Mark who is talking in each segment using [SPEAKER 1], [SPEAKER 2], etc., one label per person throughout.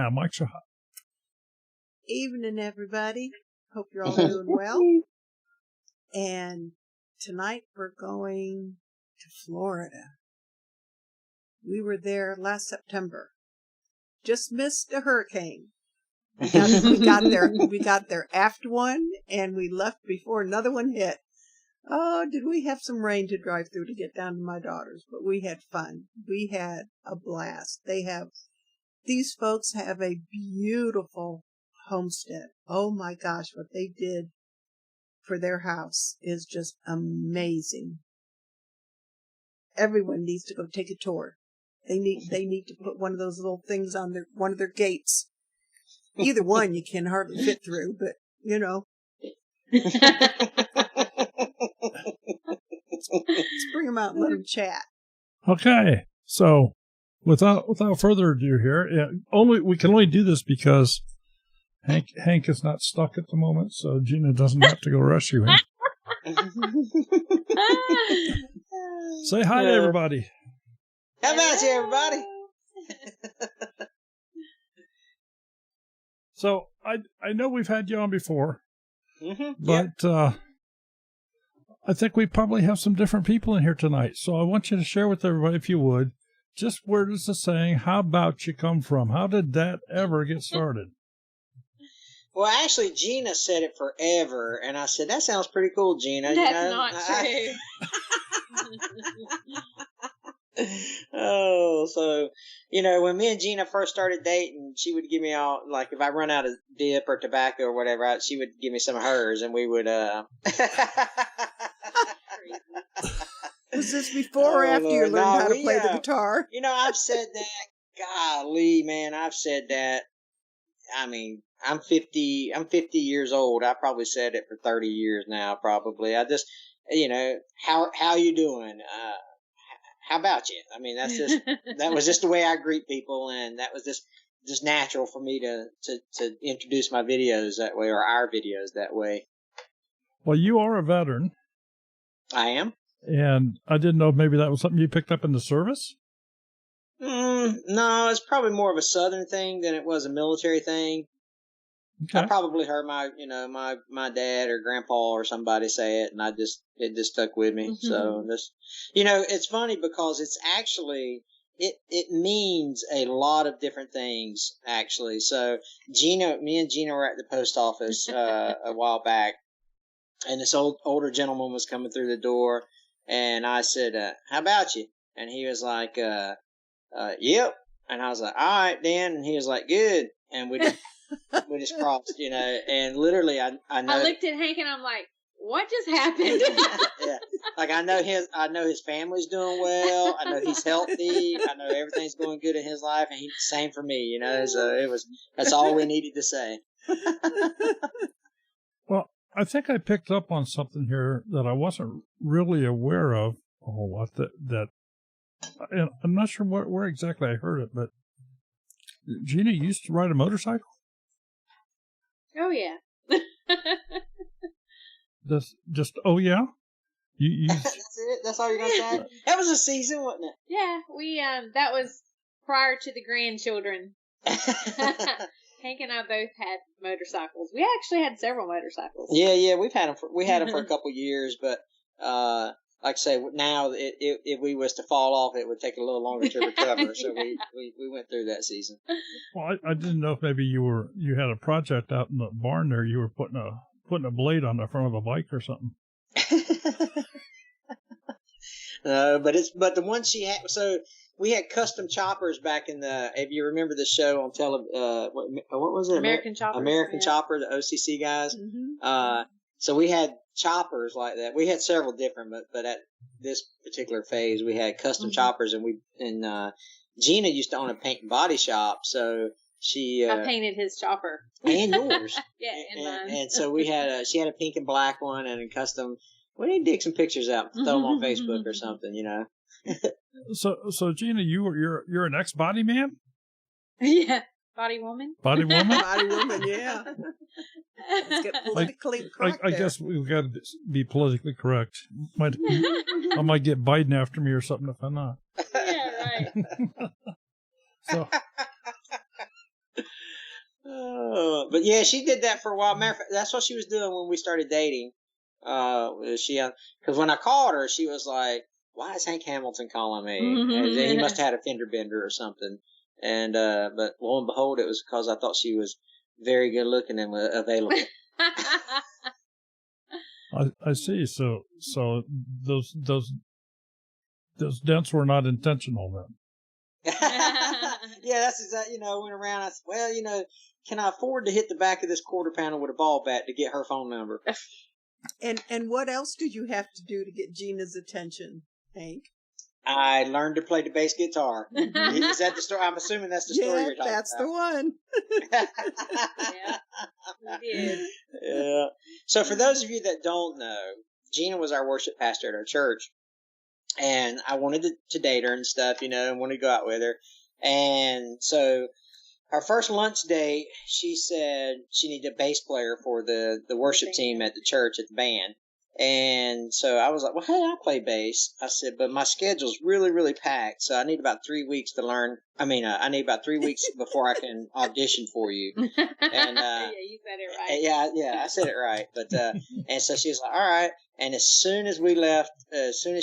[SPEAKER 1] HOWBOUTCHA.
[SPEAKER 2] Evening, everybody. Hope you're all doing well. And tonight we're going to Florida. We were there last September. Just missed a hurricane. We got there after one, and we left before another one hit. Oh, did we have some rain to drive through to get down to my daughter's, but we had fun. We had a blast. These folks have a beautiful homestead. Oh my gosh, what they did for their house is just amazing. Everyone needs to go take a tour. They need to put one of those little things on one of their gates. Either one you can hardly fit through, but you know. Let's bring them out and let them chat.
[SPEAKER 1] Okay, so without further ado here, we can only do this because Hank is not stuck at the moment, so Gina doesn't have to go rescue him. Say hi to everybody.
[SPEAKER 3] How about you, everybody?
[SPEAKER 1] So I know we've had you on before, but I think we probably have some different people in here tonight. So I want you to share with everybody, if you would, just where does the saying, how about you come from? How did that ever get started?
[SPEAKER 3] Well, actually, Gina said it forever, and I said, that sounds pretty cool, Gina.
[SPEAKER 4] That's not true.
[SPEAKER 3] So, when me and Gina first started dating, she would give me all, like, if I run out of dip or tobacco or whatever, she would give me some of hers, and we would,
[SPEAKER 2] Was this before or after you learned how to play the guitar?
[SPEAKER 3] I've said that. Golly, man, I've said that. I mean, I'm 50 years old. I probably said it for 30 years now, probably. I just, how you doing? How about you? I mean, that was just the way I greet people, and that was just natural for me to introduce my videos that way, or our videos that way.
[SPEAKER 1] Well, you are a veteran.
[SPEAKER 3] I am. And
[SPEAKER 1] I didn't know if maybe that was something you picked up in the service?
[SPEAKER 3] No, it's probably more of a Southern thing than it was a military thing. Okay. I probably heard my dad or grandpa or somebody say it, and it just stuck with me. Mm-hmm. So it's funny because it's actually, it means a lot of different things, actually. So me and Gina were at the post office, a while back, and this older gentleman was coming through the door, and I said, how about you? And he was like, yep. And I was like, all right, then. And he was like, good. And we just crossed, and literally I know.
[SPEAKER 4] I looked at Hank and I'm like, what just happened?
[SPEAKER 3] Yeah. Like I know his family's doing well. I know he's healthy. I know everything's going good in his life, and same for me, so that's all we needed to say.
[SPEAKER 1] Well, I think I picked up on something here that I wasn't really aware of a whole lot, and I'm not sure where exactly I heard it, but Gina used to ride a motorcycle?
[SPEAKER 4] Oh, yeah.
[SPEAKER 1] Oh, yeah? You
[SPEAKER 3] That's it? That's all you're going to say? That was a season, wasn't it?
[SPEAKER 4] Yeah, we, that was prior to the grandchildren. Hank and I both had motorcycles. We actually had several motorcycles.
[SPEAKER 3] Yeah, we had them for a couple years, but, like I say, now if we was to fall off, it would take a little longer to recover. So we went through that season.
[SPEAKER 1] Well, I didn't know if maybe you had a project out in the barn there. You were putting a blade on the front of a bike or something.
[SPEAKER 3] No, but the one she had. So we had custom choppers back in the. If you remember the show on what was it?
[SPEAKER 4] American Chopper.
[SPEAKER 3] American Chopper, the OCC guys. Mm-hmm. So we had choppers like that. We had several different, but at this particular phase, we had custom choppers, and Gina used to own a paint and body shop, so I
[SPEAKER 4] painted his chopper
[SPEAKER 3] and yours.
[SPEAKER 4] Yeah, and mine.
[SPEAKER 3] And so she had a pink and black one and a custom. We need to dig some pictures out, and throw them on Facebook or something,
[SPEAKER 1] So Gina, you're an ex-body man?
[SPEAKER 4] Yeah. Body woman?
[SPEAKER 1] Body woman?
[SPEAKER 2] Body woman, yeah. Let's get politically correct.
[SPEAKER 1] I guess we've got to be politically correct. I might get Biden after me or something if I'm not.
[SPEAKER 4] Yeah, right.
[SPEAKER 3] But yeah, she did that for a while. Matter of fact, that's what she was doing when we started dating. Because when I called her, she was like, "Why is Hank Hamilton calling me?" And then he must have had a fender bender or something. And but lo and behold, it was because I thought she was very good looking and available.
[SPEAKER 1] I see. So those dents were not intentional then.
[SPEAKER 3] Yeah, that's exactly. I went around. I said, "Well, can I afford to hit the back of this quarter panel with a ball bat to get her phone number?"
[SPEAKER 2] And what else did you have to do to get Gina's attention, Hank?
[SPEAKER 3] I learned to play the bass guitar. Is that the story? I'm assuming that's the story you're talking
[SPEAKER 2] that's
[SPEAKER 3] about.
[SPEAKER 2] the one.
[SPEAKER 4] Yeah, you did.
[SPEAKER 3] Yeah. So for those of you that don't know, Gina was our worship pastor at our church. And I wanted to date her and stuff, and wanted to go out with her. And so our first lunch date, she said she needed a bass player for the worship team at the church, at the band. And so I was like, well, hey, I play bass. I said, but my schedule's really, really packed. So I need about 3 weeks to learn. I need about 3 weeks before I can audition for you. And,
[SPEAKER 4] yeah, you said it right.
[SPEAKER 3] Yeah, I said it right. But, and so she was like, all right. And as soon as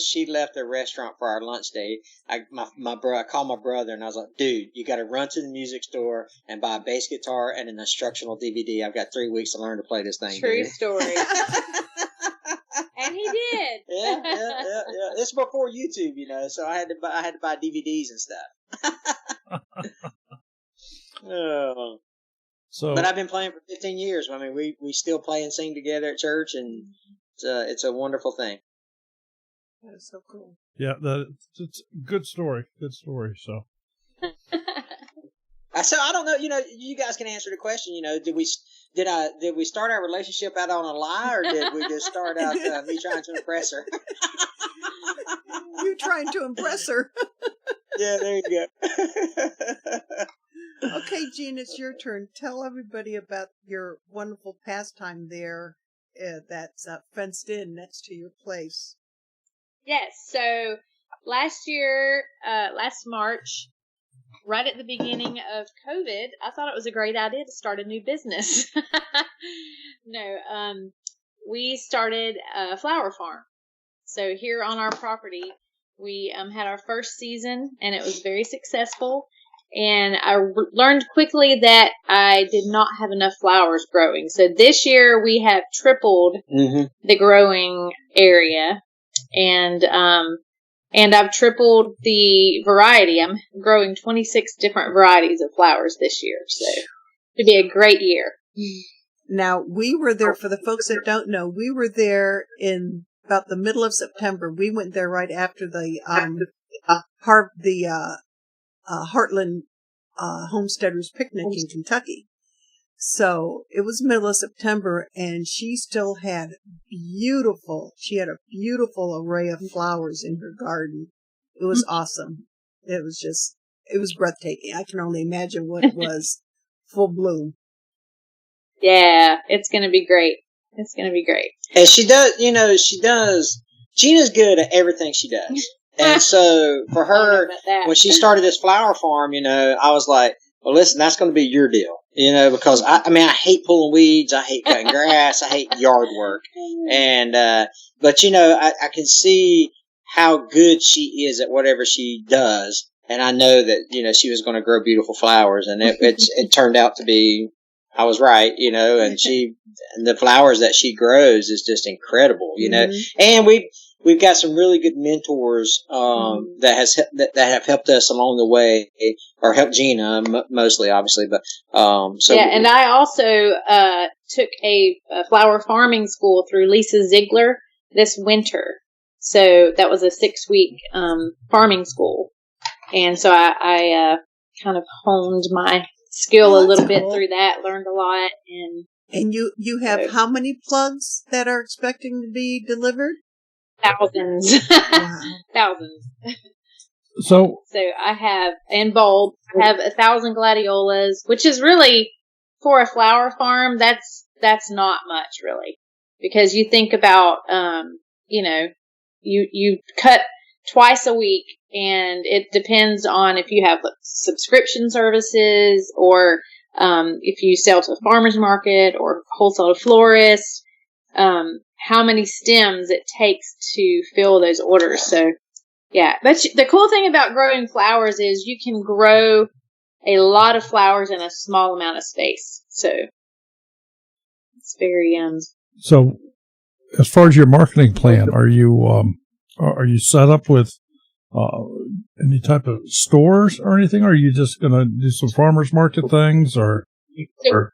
[SPEAKER 3] she left the restaurant for our lunch date, I called my brother and I was like, dude, you got to run to the music store and buy a bass guitar and an instructional DVD. I've got 3 weeks to learn to play this thing.
[SPEAKER 4] True
[SPEAKER 3] dude.
[SPEAKER 4] story. And he did.
[SPEAKER 3] Yeah. It's before YouTube, so I had to buy DVDs and stuff. Oh. But I've been playing for 15 years. I mean, we still play and sing together at church, and it's a wonderful thing.
[SPEAKER 2] That is so cool.
[SPEAKER 1] Yeah, it's a good story. Good story. So.
[SPEAKER 3] So I don't know. You guys can answer the question. Did we start our relationship out on a lie, or did we just start out me trying to impress her?
[SPEAKER 2] You trying to impress her?
[SPEAKER 3] Yeah, there you go.
[SPEAKER 2] Okay, Gina, it's your turn. Tell everybody about your wonderful pastime there that's fenced in next to your place.
[SPEAKER 4] Yes. So last March, right at the beginning of COVID, I thought it was a great idea to start a new business. No, we started a flower farm. So here on our property, we had our first season, and it was very successful. And I learned quickly that I did not have enough flowers growing. So this year we have tripled the growing area, and I've tripled the variety. I'm growing 26 different varieties of flowers this year. So it'll be a great year.
[SPEAKER 2] Now, we were there, for the folks that don't know, we were there in about the middle of September. We went there right after the Heartland Homesteaders Picnic in Kentucky. So it was middle of September, and she still had a beautiful array of flowers in her garden. It was awesome. It was breathtaking. I can only imagine what it was full bloom.
[SPEAKER 4] Yeah, it's going to be great. It's going to be great.
[SPEAKER 3] And she does, Gina's good at everything she does. And so for her, when she started this flower farm, I was like, well, listen, that's going to be your deal, because I hate pulling weeds. I hate cutting grass. I hate yard work. And, but I can see how good she is at whatever she does. And I know that, she was going to grow beautiful flowers, and it turned out to be, I was right, and the flowers that she grows is just incredible, and we've got some really good mentors, that have helped us along the way, or helped Gina mostly, obviously, but,
[SPEAKER 4] and I also, took a flower farming school through Lisa SIZZLER this winter. So that was a 6-week, farming school. And so I kind of honed my skill a little bit through that, learned a lot.
[SPEAKER 2] And you have how many plugs that are expecting to be delivered?
[SPEAKER 4] Thousands.
[SPEAKER 2] Wow.
[SPEAKER 4] Thousands.
[SPEAKER 1] So
[SPEAKER 4] I have, and bulbs, I have 1,000 gladiolas, which is really, for a flower farm, that's not much really. Because you think about, you cut twice a week, and it depends on if you have subscription services or if you sell to a farmer's market or wholesale to florist, how many stems it takes to fill those orders. So, yeah. But the cool thing about growing flowers is you can grow a lot of flowers in a small amount of space. So, it's very,
[SPEAKER 1] So, as far as your marketing plan, are you set up with any type of stores or anything? Or are you just going to do some farmers market things
[SPEAKER 4] So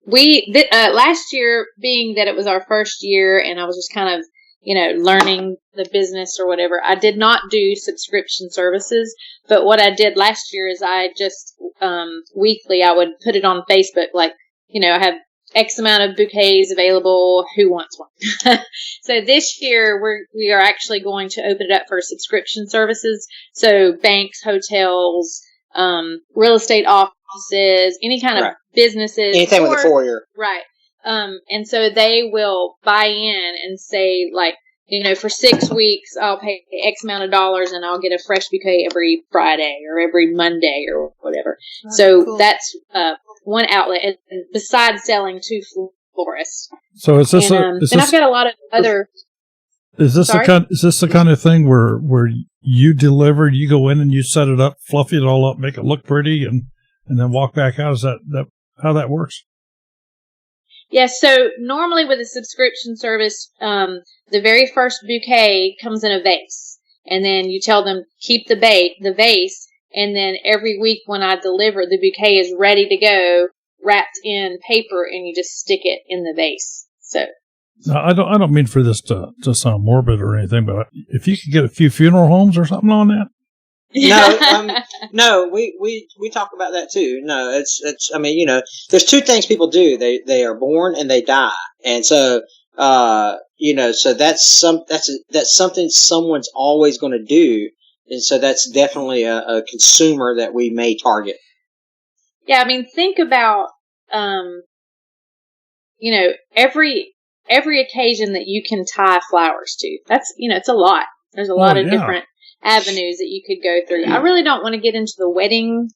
[SPEAKER 4] we last year, being that it was our first year and I was just kind of, learning the business or whatever, I did not do subscription services. But what I did last year is I just weekly I would put it on Facebook, like, I have X amount of bouquets available. Who wants one? So this year we are actually going to open it up for subscription services. So banks, hotels, real estate offices, any kind of businesses.
[SPEAKER 3] Anything with a foyer.
[SPEAKER 4] Right. And so they will buy in and say, like, for 6 weeks, I'll pay X amount of dollars and I'll get a fresh bouquet every Friday or every Monday or whatever. That's one outlet, and besides selling to florists.
[SPEAKER 1] So is this
[SPEAKER 4] and I've got a lot of other.
[SPEAKER 1] Is this the kind of thing where you deliver, you go in and you set it up, fluffy it all up, make it look pretty, and then walk back out? Is that how that works?
[SPEAKER 4] Yes. Yeah, so normally with a subscription service, the very first bouquet comes in a vase, and then you tell them keep the vase, and then every week when I deliver, the bouquet is ready to go, wrapped in paper, and you just stick it in the vase. So.
[SPEAKER 1] Now, I don't mean for this to sound morbid or anything, but if you could get a few funeral homes or something on that.
[SPEAKER 3] No, we talk about that too. No, it's. I mean, there's two things people do. They are born and they die, and so so that's something someone's always going to do, and so that's definitely a consumer that we may target.
[SPEAKER 4] Yeah, I mean, think about every occasion that you can tie flowers to. That's it's a lot. There's a lot of different avenues that you could go through. I really don't want to get into the wedding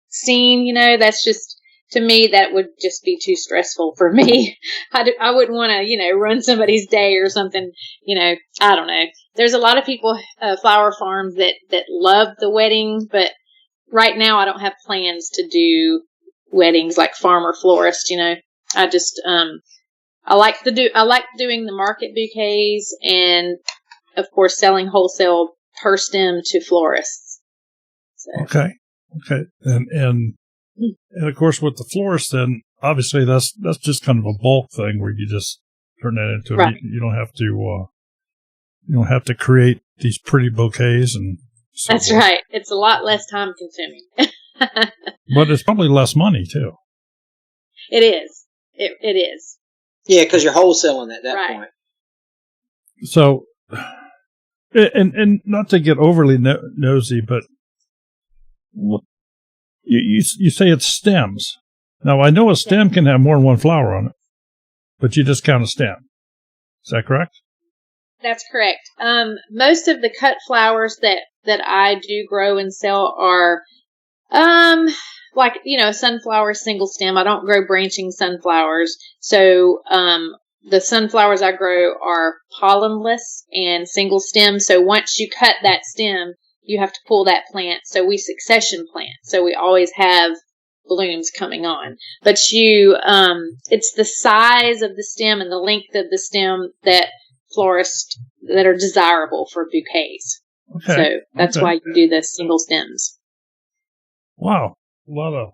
[SPEAKER 4] scene. That's just, to me, that would just be too stressful for me. I wouldn't want to run somebody's day or something. I don't know. There's a lot of people, flower farms that love the wedding, but right now I don't have plans to do weddings like farm or florist. I just I like doing the market bouquets and, of course, selling wholesale per stem to florists. So.
[SPEAKER 1] Okay. And of course with the florist, then obviously that's just kind of a bulk thing where you just turn that into
[SPEAKER 4] right.
[SPEAKER 1] You don't have to create these pretty bouquets and so
[SPEAKER 4] that's forth. Right. It's a lot less time consuming.
[SPEAKER 1] But it's probably less money too.
[SPEAKER 4] It is. It is.
[SPEAKER 3] Yeah, because you're wholesaling at that point.
[SPEAKER 1] So, and not to get overly nosy, but you say it's stems. Now, I know a stem can have more than one flower on it, but you just count a stem. Is that correct?
[SPEAKER 4] That's correct. Most of the cut flowers that I do grow and sell are sunflower single stem. I don't grow branching sunflowers. So, the sunflowers I grow are pollenless and single stem. So once you cut that stem, you have to pull that plant. So we succession plant. So we always have blooms coming on. But it's the size of the stem and the length of the stem that florists that are desirable for bouquets. Okay. So that's why you do the single stems.
[SPEAKER 1] Wow. A lot of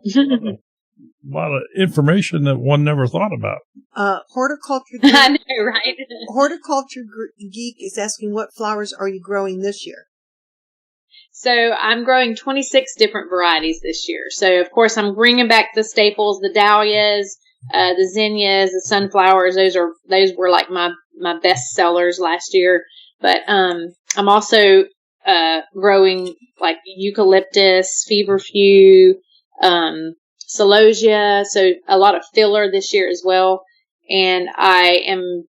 [SPEAKER 1] information that one never thought about.
[SPEAKER 2] Horticulture
[SPEAKER 4] Geek, I know, right?
[SPEAKER 2] Horticulture Geek is asking, what flowers are you growing this year?
[SPEAKER 4] So I'm growing 26 different varieties this year. So of course I'm bringing back the staples, the dahlias, the zinnias, the sunflowers. Those were like my best sellers last year. But I'm also growing like eucalyptus, feverfew, celosia, so a lot of filler this year as well. And I am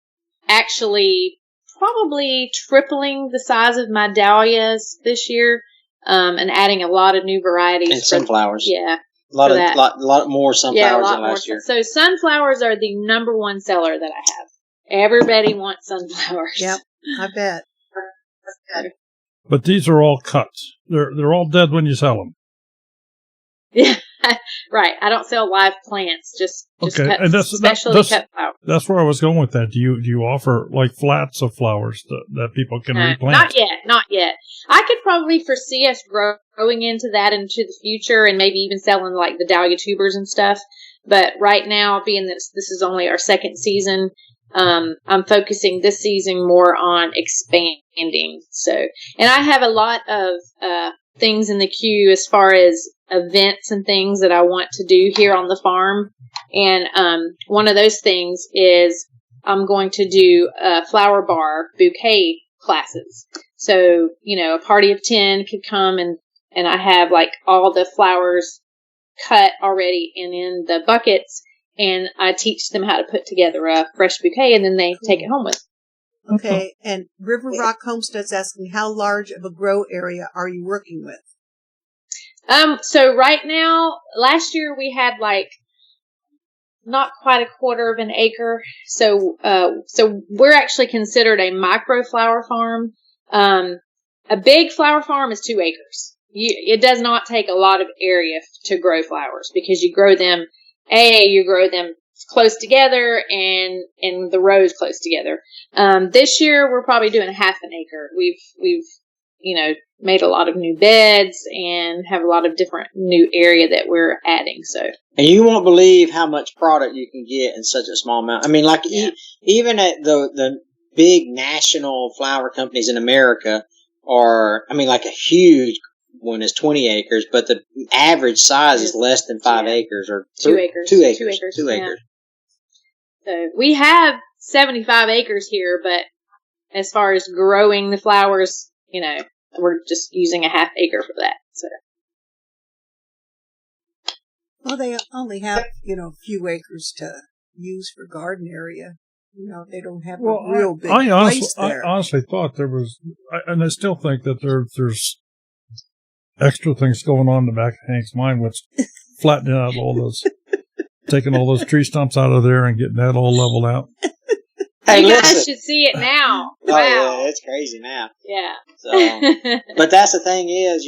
[SPEAKER 4] actually probably tripling the size of my dahlias this year, and adding a lot of new varieties.
[SPEAKER 3] And sunflowers.
[SPEAKER 4] Yeah.
[SPEAKER 3] A lot more sunflowers than last year.
[SPEAKER 4] So sunflowers are the number one seller that I have. Everybody wants sunflowers.
[SPEAKER 2] Yep, I bet.
[SPEAKER 1] But these are all cuts. They're all dead when you sell them.
[SPEAKER 4] Yeah, right. I don't sell live plants, just
[SPEAKER 1] okay.
[SPEAKER 4] cut,
[SPEAKER 1] And
[SPEAKER 4] specially cut flowers.
[SPEAKER 1] That's where I was going with that. Do you offer like flats of flowers that people can replant?
[SPEAKER 4] Not yet. I could probably foresee us growing into that into the future, and maybe even selling like the dahlia tubers and stuff. But right now, being this is only our second season, I'm focusing this season more on expanding. So, and I have a lot of things in the queue as far as events and things that I want to do here on the farm. And one of those things is I'm going to do flower bar bouquet classes. So, a party of 10 could come and I have like all the flowers cut already and in the buckets, and I teach them how to put together a fresh bouquet, and then they take it home with them.
[SPEAKER 2] Okay, and River Rock Homestead's asking, how large of a grow area are you working with?
[SPEAKER 4] So right now, last year we had like not quite a quarter of an acre. So we're actually considered a micro flower farm. A big flower farm is 2 acres. It does not take a lot of area to grow flowers because you grow them close together and the rows close together. This year we're probably doing half an acre. We've made a lot of new beds and have a lot of different new area that we're adding. So,
[SPEAKER 3] and you won't believe how much product you can get in such a small amount. I mean, like even at the big national flower companies in America are, I mean, like a huge one is 20 acres, but the average size is less than 5 acres or
[SPEAKER 4] 2 acres.
[SPEAKER 3] 2 acres. 2 acres.
[SPEAKER 4] So we have 75 acres here, but as far as growing the flowers, we're just using a half acre for that. So.
[SPEAKER 2] Well, they only have, a few acres to use for garden area. They don't have a real big place there.
[SPEAKER 1] I honestly thought there was, and I still think that there's extra things going on in the back of Hank's mind, which flattening out all those, taking all those tree stumps out of there and getting that all leveled out.
[SPEAKER 3] Hey,
[SPEAKER 4] you guys should see it now. Wow.
[SPEAKER 3] Oh, yeah, it's crazy now.
[SPEAKER 4] Yeah.
[SPEAKER 3] So, but that's the thing is,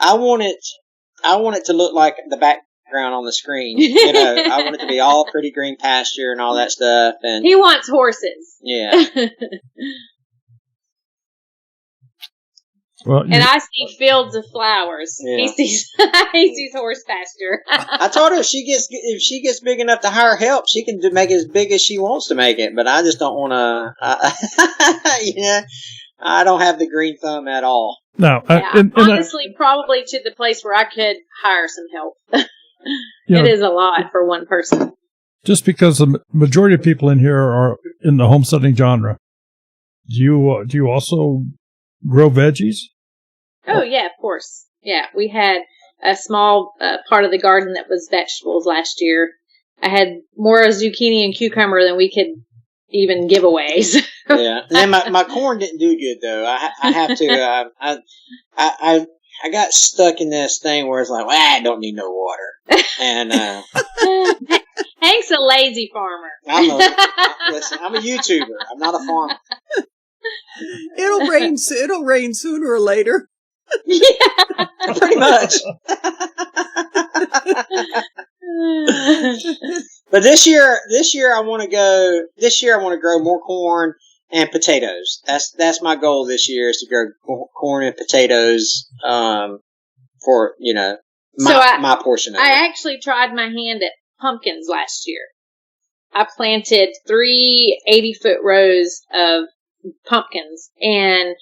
[SPEAKER 3] I want it to look like the background on the screen. I want it to be all pretty green pasture and all that stuff. And
[SPEAKER 4] he wants horses.
[SPEAKER 3] Yeah.
[SPEAKER 1] Well,
[SPEAKER 4] and I see fields of flowers. Yeah. He sees horse pasture.
[SPEAKER 3] I told her if she gets big enough to hire help, she can make it as big as she wants to make it. But I just don't want to. I don't have the green thumb at all.
[SPEAKER 1] No,
[SPEAKER 4] honestly, probably to the place where I could hire some help. It is a lot for one person.
[SPEAKER 1] Just because the majority of people in here are in the homesteading genre, do you also grow veggies?
[SPEAKER 4] Oh, yeah, of course. Yeah, we had a small part of the garden that was vegetables last year. I had more zucchini and cucumber than we could even give away.
[SPEAKER 3] Yeah, and then my corn didn't do good though. I have to. I got stuck in this thing where it's like, well, I don't need no water. And
[SPEAKER 4] Hank's a lazy farmer.
[SPEAKER 3] Listen, I'm a YouTuber. I'm not a farmer.
[SPEAKER 2] It'll rain sooner or later.
[SPEAKER 4] Yeah,
[SPEAKER 3] pretty much. But this year I want to grow more corn and potatoes. That's my goal this year, is to grow corn and potatoes for my portion of it.
[SPEAKER 4] I actually tried my hand at pumpkins last year. I planted 3 80-foot rows of pumpkins, and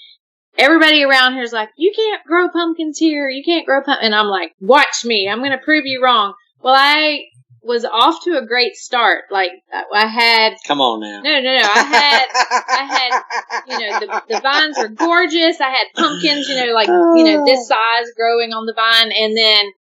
[SPEAKER 4] everybody around here is like, you can't grow pumpkins here. You can't grow pumpkins. And I'm like, watch me. I'm going to prove you wrong. Well, I was off to a great start. Like, I had...
[SPEAKER 3] Come on now.
[SPEAKER 4] No. I had, the vines were gorgeous. I had pumpkins, this size growing on the vine. And then,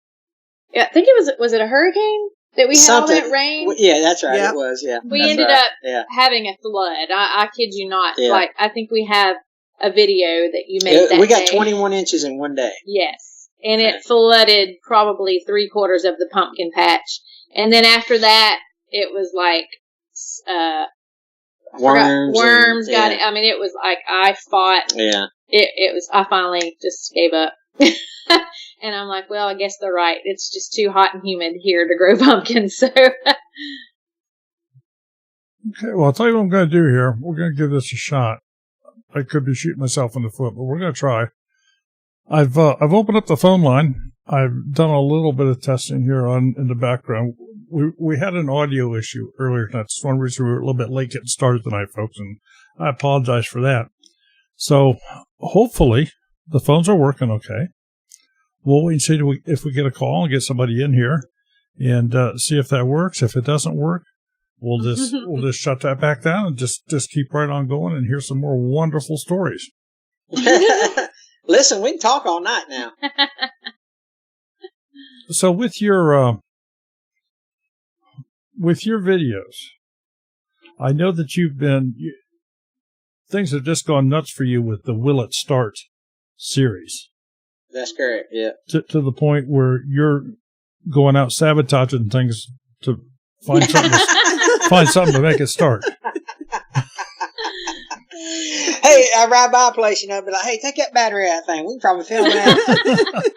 [SPEAKER 4] I think was it a hurricane that we had all that rain?
[SPEAKER 3] Yeah, that's right. Yep. It was, yeah.
[SPEAKER 4] We ended up having a flood. I kid you not. Yeah. Like, I think we have a video that you made that
[SPEAKER 3] we got
[SPEAKER 4] day.
[SPEAKER 3] 21 inches in one day.
[SPEAKER 4] Yes. and it flooded probably 3/4 of the pumpkin patch. And then after that, it was like, worms got it. I mean, it was like, I fought.
[SPEAKER 3] Yeah.
[SPEAKER 4] I finally just gave up. And I'm like, well, I guess they're right. It's just too hot and humid here to grow pumpkins. So.
[SPEAKER 1] Okay, well, I'll tell you what I'm going to do here. We're going to give this a shot. I could be shooting myself in the foot, but we're going to try. I've opened up the phone line. I've done a little bit of testing here in the background. We had an audio issue earlier. That's one reason we were a little bit late getting started tonight, folks, and I apologize for that. So hopefully the phones are working okay. We'll wait and see if we get a call and get somebody in here and see if that works. If it doesn't work, we'll just shut that back down and just keep right on going and hear some more wonderful stories.
[SPEAKER 3] Listen, we can talk all night now.
[SPEAKER 1] So with your videos, I know that things have just gone nuts for you with the Will It Start series.
[SPEAKER 3] That's correct, yeah.
[SPEAKER 1] To the point where you're going out sabotaging things to find something to make it start.
[SPEAKER 3] Hey, I ride by a place, be like, hey, take that battery out of that thing. We can probably film that.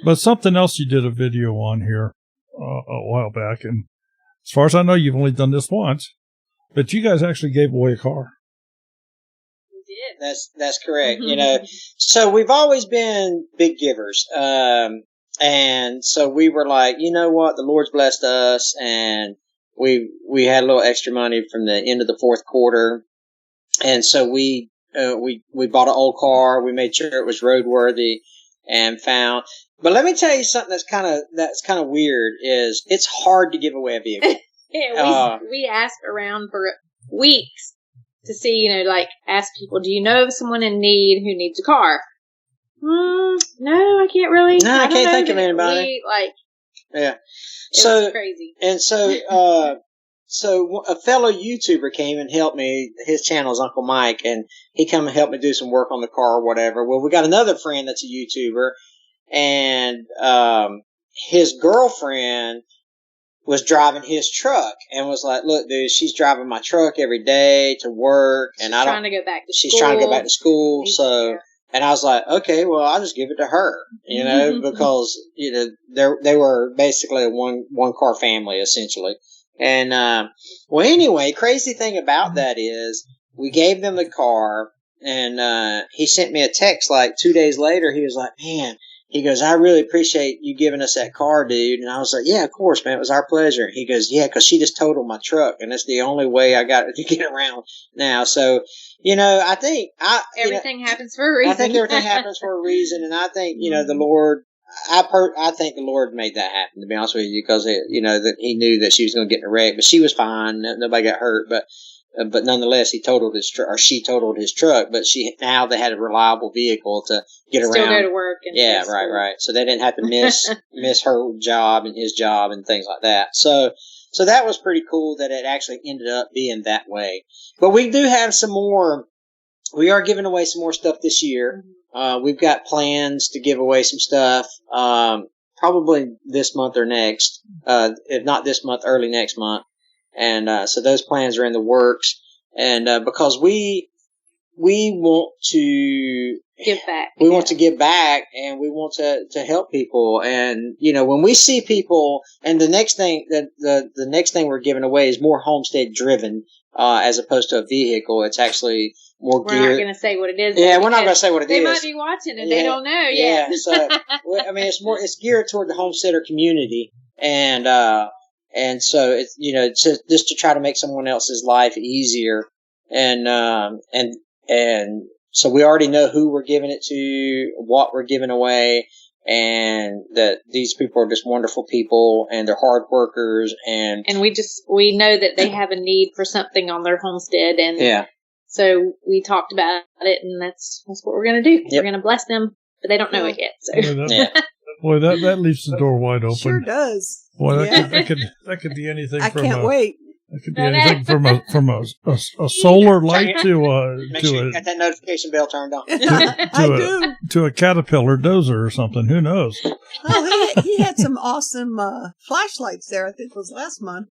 [SPEAKER 1] But something else you did a video on here a while back, and as far as I know, you've only done this once, but you guys actually gave away a car.
[SPEAKER 4] We did.
[SPEAKER 3] That's correct. So we've always been big givers. And so we were like, you know what? The Lord's blessed us, and we had a little extra money from the end of the fourth quarter. And so we bought an old car. We made sure it was roadworthy and found. But let me tell you something that's kind of weird is it's hard to give away a vehicle.
[SPEAKER 4] Yeah, we asked around for weeks to see, ask people, do you know of someone in need who needs a car? No, I can't really.
[SPEAKER 3] No, I can't think of anybody. Yeah.
[SPEAKER 4] So crazy.
[SPEAKER 3] And so a fellow YouTuber came and helped me. His channel is Uncle Mike, and he come and helped me do some work on the car or whatever. Well, we got another friend that's a YouTuber, and his girlfriend was driving his truck and was like, look, dude, she's driving my truck every day to work, and she's trying to go back to school. So, and I was like, okay, well, I'll just give it to her, because, they were basically a one car family essentially. And, well, anyway, crazy thing about that is we gave them the car, and, he sent me a text like 2 days later. He was like, man, he goes, I really appreciate you giving us that car, dude. And I was like, yeah, of course, man. It was our pleasure. He goes, yeah, because she just totaled my truck, and that's the only way I got to get around now. So, I think
[SPEAKER 4] everything happens for a reason.
[SPEAKER 3] I think everything happens for a reason, and I think the Lord. I think the Lord made that happen, to be honest with you, because that He knew that she was going to get in a wreck, but she was fine. Nobody got hurt, but nonetheless, he totaled his truck, or she totaled his truck. But now they had a reliable vehicle to get around.
[SPEAKER 4] Still go to work. And
[SPEAKER 3] right. So they didn't have to miss her job and his job and things like that. So that was pretty cool that it actually ended up being that way. But we do have some more. We are giving away some more stuff this year. We've got plans to give away some stuff, probably this month or next. If not this month, early next month. And so those plans are in the works. And because we want to
[SPEAKER 4] give back.
[SPEAKER 3] We want to give back, and we want to help people. And when we see people, and the next thing the next thing we're giving away is more homestead driven, as opposed to a vehicle. It's actually more geared.
[SPEAKER 4] We're not going to say what it is.
[SPEAKER 3] Yeah, we're not going to say what it is.
[SPEAKER 4] They might be watching and they don't know yet.
[SPEAKER 3] Yeah, so it's geared toward the homesteader community, and so it's just to try to make someone else's life easier, and so we already know who we're giving it to, what we're giving away, and that these people are just wonderful people, and they're hard workers, and
[SPEAKER 4] we know that they have a need for something on their homestead, and so we talked about it, and that's what we're going to do. Yep. We're going to bless them, but they don't know it yet. So.
[SPEAKER 1] Boy, that leaves the door wide open.
[SPEAKER 2] Sure does.
[SPEAKER 1] Boy, that could be anything.
[SPEAKER 2] I can't wait.
[SPEAKER 1] It could be anything from a solar light
[SPEAKER 3] Make sure you got that notification bell turned on.
[SPEAKER 1] to a Caterpillar dozer or something. Who knows?
[SPEAKER 2] Oh, he had some awesome flashlights there. I think it was last month.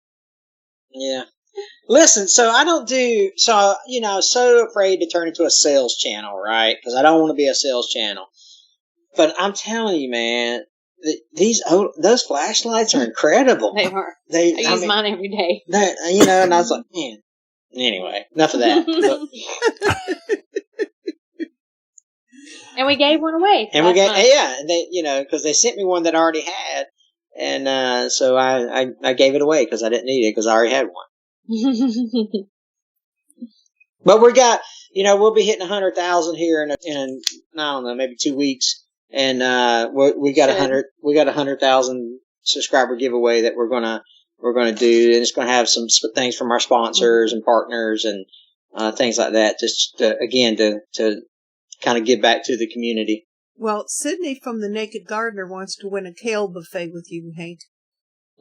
[SPEAKER 3] Yeah. Listen, so I was so afraid to turn into a sales channel, right? Because I don't want to be a sales channel. But I'm telling you, man, those flashlights are incredible.
[SPEAKER 4] They are. I use mine every day.
[SPEAKER 3] And I was like, man. Anyway, enough of that.
[SPEAKER 4] And we gave one away.
[SPEAKER 3] And we gave, and they, because they sent me one that I already had, and so I gave it away because I didn't need it because I already had one. But we got, we'll be hitting 100,000 here in I don't know, maybe 2 weeks. And, we got 100,000 subscriber giveaway that we're going to do. And it's going to have some things from our sponsors and partners and, things like that. Just to kind of give back to the community.
[SPEAKER 2] Well, Sydney from the Naked Gardener wants to win a kale buffet with you, Hank.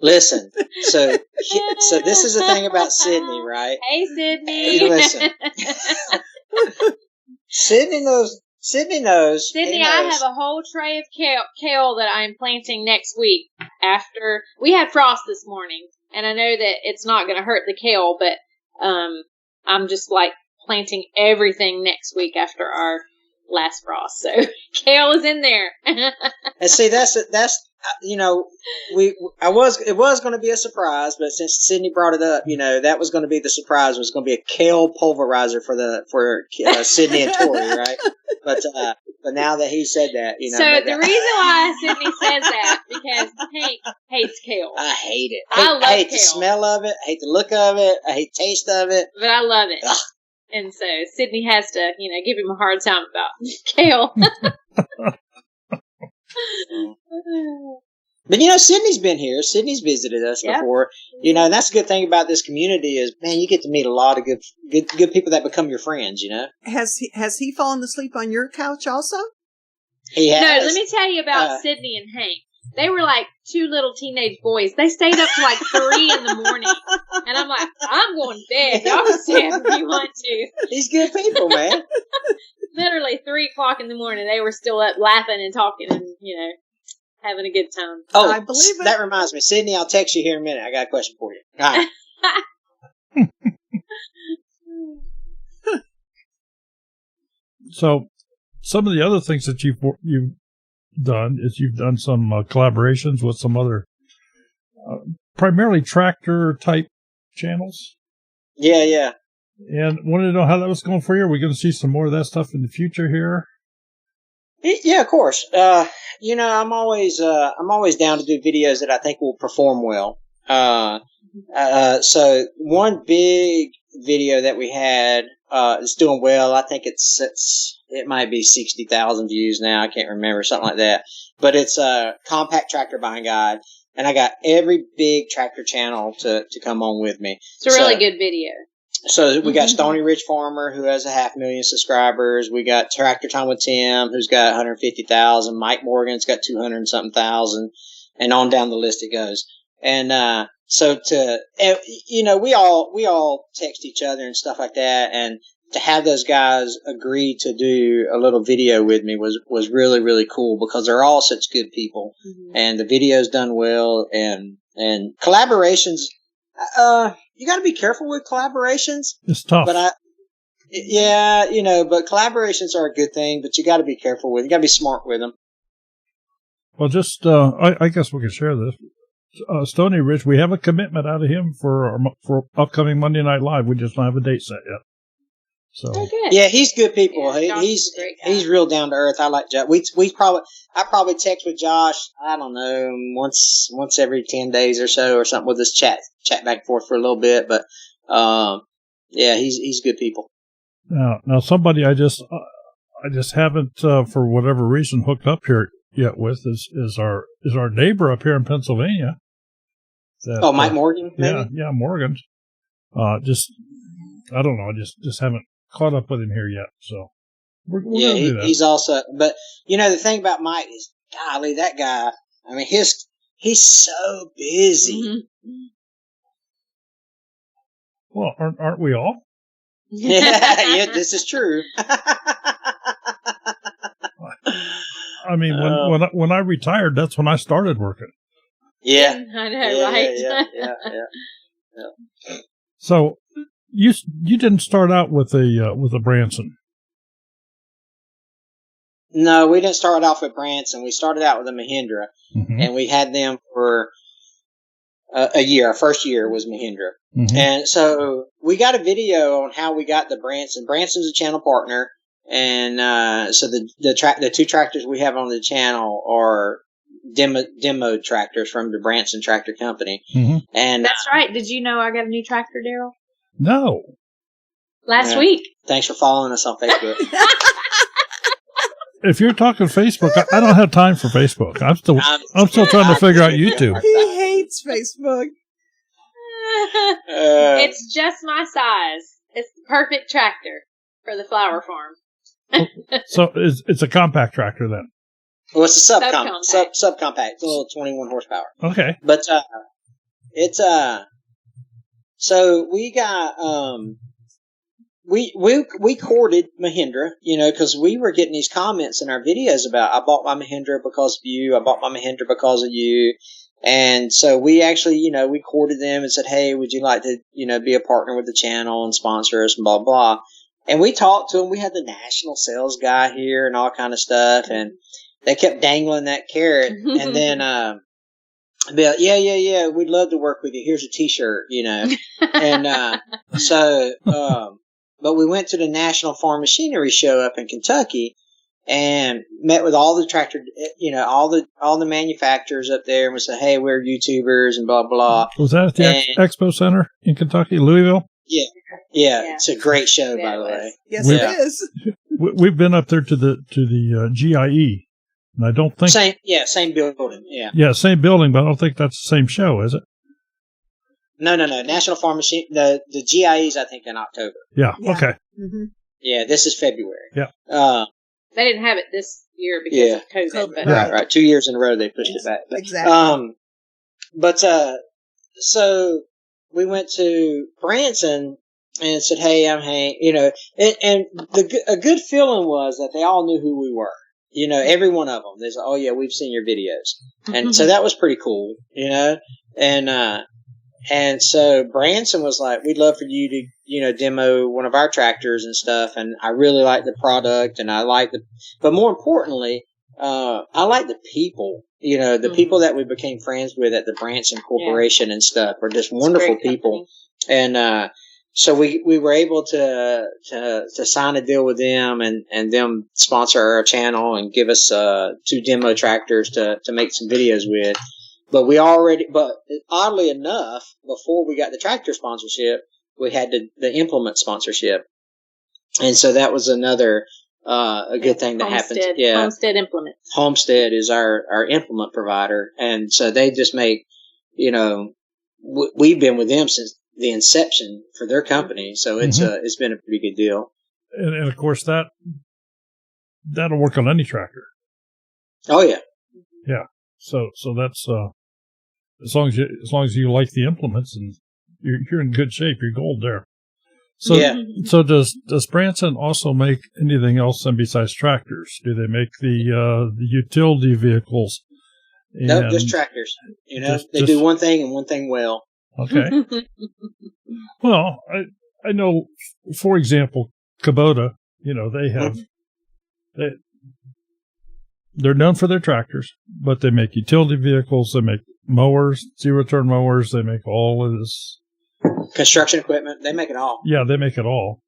[SPEAKER 3] Listen, so this is the thing about Sydney, right?
[SPEAKER 4] Hey, Sydney.
[SPEAKER 3] Hey, listen. Sydney knows.
[SPEAKER 4] Sydney, I have a whole tray of kale that I'm planting next week. After we had frost this morning, and I know that it's not going to hurt the kale, but I'm just like planting everything next week after our last frost. So kale is in there.
[SPEAKER 3] And see, it was going to be a surprise, but since Sydney brought it up, that was going to be the surprise. It was going to be a kale pulverizer for Sydney and Tori, right? But now that he said that,
[SPEAKER 4] So the reason why Sydney says that because Hank hates kale.
[SPEAKER 3] I hate it.
[SPEAKER 4] I hate
[SPEAKER 3] kale. The smell of it. I hate the look of it. I hate the taste of it.
[SPEAKER 4] But I love it. Ugh. And so Sydney has to, give him a hard time about kale.
[SPEAKER 3] But Sydney's been here. Sydney's visited us before. And that's a good thing about this community is, man, you get to meet a lot of good people that become your friends.
[SPEAKER 2] Has he fallen asleep on your couch also?
[SPEAKER 3] He has.
[SPEAKER 4] No, let me tell you about Sydney and Hank. They were like two little teenage boys. They stayed up to like 3 in the morning, and I'm like, I'm going to bed. Y'all can stay up if you want to.
[SPEAKER 3] These good people, man.
[SPEAKER 4] Literally 3:00 in the morning, they were still up laughing and talking and having a good time.
[SPEAKER 3] Oh,
[SPEAKER 2] I believe it.
[SPEAKER 3] That reminds me, Sydney. I'll text you here in a minute. I got a question for you. All right.
[SPEAKER 1] So, some of the other things that you've done is you've done some collaborations with some other primarily tractor type channels.
[SPEAKER 3] Yeah.
[SPEAKER 1] And wanted to know how that was going for you. Are we going to see some more of that stuff in the future here?
[SPEAKER 3] Yeah, of course. I'm always down to do videos that I think will perform well. So one big video that we had is doing well. I think it might be 60,000 views now. I can't remember, something like that. But it's a compact tractor buying guide, and I got every big tractor channel to come on with me.
[SPEAKER 4] It's a really good video.
[SPEAKER 3] So we got Stony Ridge Farmer, who has 500,000 subscribers. We got Tractor Time with Tim, who's got 150,000. Mike Morgan's got 200 and something thousand, and on down the list it goes. And we all text each other and stuff like that, and to have those guys agree to do a little video with me was really, really cool because they're all such good people, and the video's done well, and collaborations. You got to be careful with collaborations.
[SPEAKER 1] It's tough.
[SPEAKER 3] But but collaborations are a good thing, but you got to be careful with. You got to be smart with them.
[SPEAKER 1] Well, just I guess we can share this. Stony Ridge, we have a commitment out of him for upcoming Monday Night Live. We just don't have a date set yet. So
[SPEAKER 3] yeah, he's good people.
[SPEAKER 4] Yeah,
[SPEAKER 3] he's real down to earth. I like Josh. I probably text with Josh. I don't know, once every 10 days or so or something. We'll just chat back and forth for a little bit. But he's good people.
[SPEAKER 1] Now somebody I just haven't for whatever reason hooked up here yet with is our neighbor up here in Pennsylvania.
[SPEAKER 3] Mike Morgan. Maybe?
[SPEAKER 1] Yeah, Morgan. I don't know. Just haven't caught up with him here yet. So we're gonna do that.
[SPEAKER 3] He's also. But the thing about Mike is, golly, that guy. I mean, he's so busy.
[SPEAKER 1] Well, aren't we all?
[SPEAKER 3] Yeah, this is true.
[SPEAKER 1] I mean, when I retired, that's when I started working.
[SPEAKER 3] Yeah,
[SPEAKER 4] I know, right?
[SPEAKER 3] Yeah.
[SPEAKER 1] So you didn't start out with a Branson.
[SPEAKER 3] No, we didn't start off with Branson. We started out with a Mahindra, and we had them for a year. Our first year was Mahindra. And so we got a video on how we got the Branson. Branson's a channel partner, and so the two tractors we have on the channel are demo tractors from the Branson Tractor Company. And
[SPEAKER 4] that's right. Did you know I got a new tractor, Daryl?
[SPEAKER 1] No.
[SPEAKER 4] Last week.
[SPEAKER 3] Thanks for following us on Facebook.
[SPEAKER 1] If you're talking Facebook, I don't have time for Facebook. I'm still trying to figure out YouTube.
[SPEAKER 2] He hates Facebook.
[SPEAKER 4] It's just my size. It's the perfect tractor for the flower farm.
[SPEAKER 1] So it's a compact tractor then?
[SPEAKER 3] Well, it's a subcompact. It's a little 21 horsepower.
[SPEAKER 1] Okay.
[SPEAKER 3] But it's so we got we courted Mahindra, because we were getting these comments in our videos about, I bought my Mahindra because of you, I bought my Mahindra because of you. And so we actually, we courted them and said, hey, would you like to, be a partner with the channel and sponsor us and blah, blah. And we talked to them. We had the national sales guy here and all kind of stuff. And they kept dangling that carrot. And then, be like, yeah, we'd love to work with you. Here's a t-shirt, And, but we went to the National Farm Machinery Show up in Kentucky and met with all the tractor, all the manufacturers up there, and we said, hey, we're YouTubers and blah, blah.
[SPEAKER 1] Was that at the Expo Center in Kentucky, Louisville?
[SPEAKER 3] Yeah. It's a great show, by the way.
[SPEAKER 2] Yes, it is.
[SPEAKER 1] We've been up there to the GIE, and I don't think
[SPEAKER 3] same building.
[SPEAKER 1] Yeah, same building, but I don't think that's the same show, is it?
[SPEAKER 3] No. National Farm Machine. The GIE's, I think, in October.
[SPEAKER 1] Yeah. Okay.
[SPEAKER 3] Yeah, this is February.
[SPEAKER 1] Yeah.
[SPEAKER 4] They didn't have it this year because of COVID. But
[SPEAKER 3] Right. 2 years in a row they pushed it back. But,
[SPEAKER 2] exactly.
[SPEAKER 3] So we went to Branson and said, hey, I'm Hank, and a good feeling was that they all knew who we were. Every one of them. They said, oh yeah, we've seen your videos. And so that was pretty cool, and so Branson was like, we'd love for you to, demo one of our tractors and stuff. And I really like the product, and but more importantly, I like the people, the people that we became friends with at the Branson Corporation and stuff are just wonderful people. And, so we were able to sign a deal with them and them sponsor our channel and give us, 2 demo tractors to make some videos with. But oddly enough, before we got the tractor sponsorship, we had the implement sponsorship. And so that was another, a good thing that happened. Yeah.
[SPEAKER 4] Homestead Implement.
[SPEAKER 3] Homestead is our implement provider. And so they just make, we've been with them since the inception for their company. So it's been a pretty good deal.
[SPEAKER 1] And of course that'll work on any tractor.
[SPEAKER 3] Oh yeah.
[SPEAKER 1] Yeah. So that's, as long as you like the implements and you're in good shape, you're gold there. So, So does Branson also make anything else besides tractors? Do they make the utility vehicles?
[SPEAKER 3] No, just tractors. They do one thing and one thing well.
[SPEAKER 1] Okay. Well, I know, for example, Kubota, they have, they're known for their tractors, but they make utility vehicles, they make mowers, zero-turn mowers, they make all of this.
[SPEAKER 3] Construction equipment, they make it all.
[SPEAKER 1] Yeah, they make it all.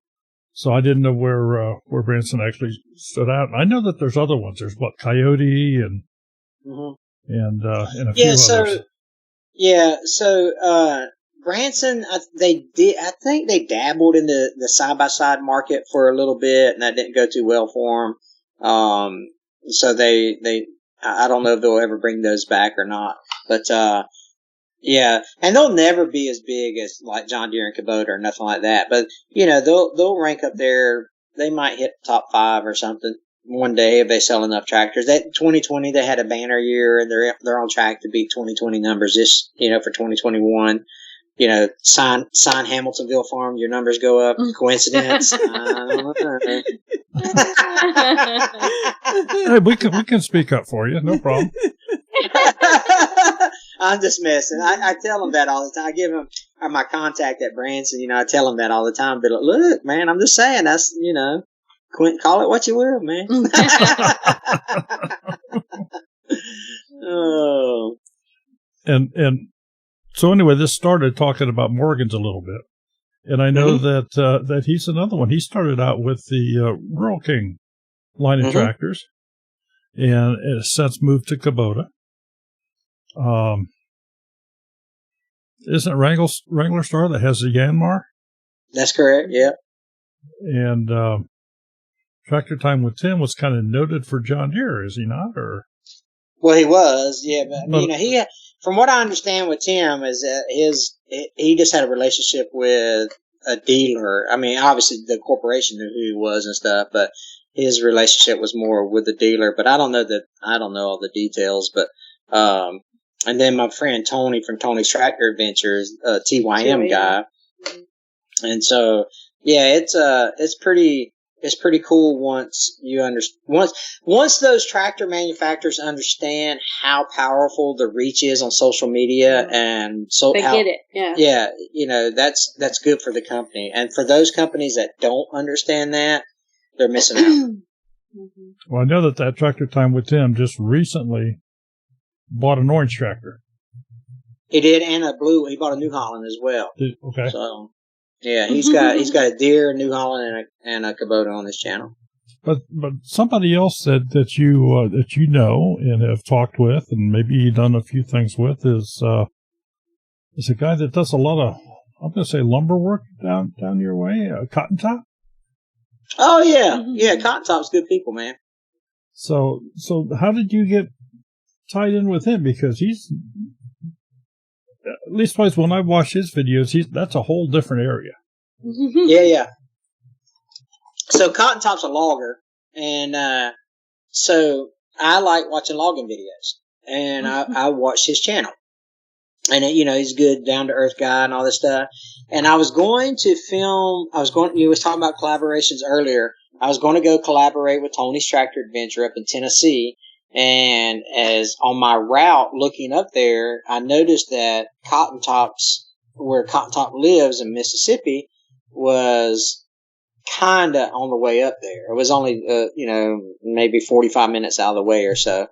[SPEAKER 1] So I didn't know where Branson actually stood out. And I know that there's other ones. There's Coyote and a few others.
[SPEAKER 3] So Branson, I think they dabbled in the side-by-side market for a little bit, and that didn't go too well for them. So I don't know if they'll ever bring those back or not, but, and they'll never be as big as like John Deere and Kubota or nothing like that, but, they'll rank up there. They might hit top 5 or something one day if they sell enough tractors. That 2020, they had a banner year, and they're on track to beat 2020 numbers for 2021. sign Hamiltonville Farm, your numbers go up. Coincidence? I don't know.
[SPEAKER 1] Hey, we can speak up for you, no problem.
[SPEAKER 3] I'm just messing. I tell them that all the time. I give them my contact at Branson. I tell them that all the time. But look, man, I'm just saying that's Quint, call it what you will, man. Oh.
[SPEAKER 1] And so anyway, this started talking about Morgan's a little bit, and I know that he's another one. He started out with the Rural King line of tractors, and has since moved to Kubota. Isn't Wrangler Star that has the Yanmar?
[SPEAKER 3] That's correct. Yeah.
[SPEAKER 1] And Tractor Time with Tim was kind of noted for John Deere, is he not? Or
[SPEAKER 3] well, he was, yeah. But he, from what I understand with Tim, is that he just had a relationship with a dealer. I mean, obviously the corporation knew who he was and stuff, but his relationship was more with the dealer. But I don't know all the details. But and then my friend Tony from Tony's Tractor Adventures, TYM guy, and so yeah, it's pretty cool once you once those tractor manufacturers understand how powerful the reach is on social media, and so
[SPEAKER 4] they get it.
[SPEAKER 3] Yeah, that's good for the company, and for those companies that don't understand that, they're missing out.
[SPEAKER 1] Well, I know that Tractor Time with Tim just recently bought an orange tractor.
[SPEAKER 3] He did, and a blue. He bought a New Holland as well.
[SPEAKER 1] Okay.
[SPEAKER 3] So yeah, he's got a Deere, New Holland, and a Kubota on his channel.
[SPEAKER 1] But somebody else said that you know and have talked with, and maybe done a few things with, is a guy that does a lot of, I'm going to say, lumber work down your way, Cottontop.
[SPEAKER 3] Oh yeah, yeah, Cottontop's good people, man.
[SPEAKER 1] So how did you get tied in with him? Because he's, at least twice when I watch his videos, that's a whole different area.
[SPEAKER 3] Yeah. So Cottontop's a logger, and so I like watching logging videos, and I watched his channel, and he's a good down to earth guy and all this stuff. And I was going to film. You was talking about collaborations earlier. I was going to go collaborate with Tony's Tractor Adventure up in Tennessee. And as on my route looking up there, I noticed that where Cottontop lives in Mississippi, was kind of on the way up there. It was only, maybe 45 minutes out of the way or so.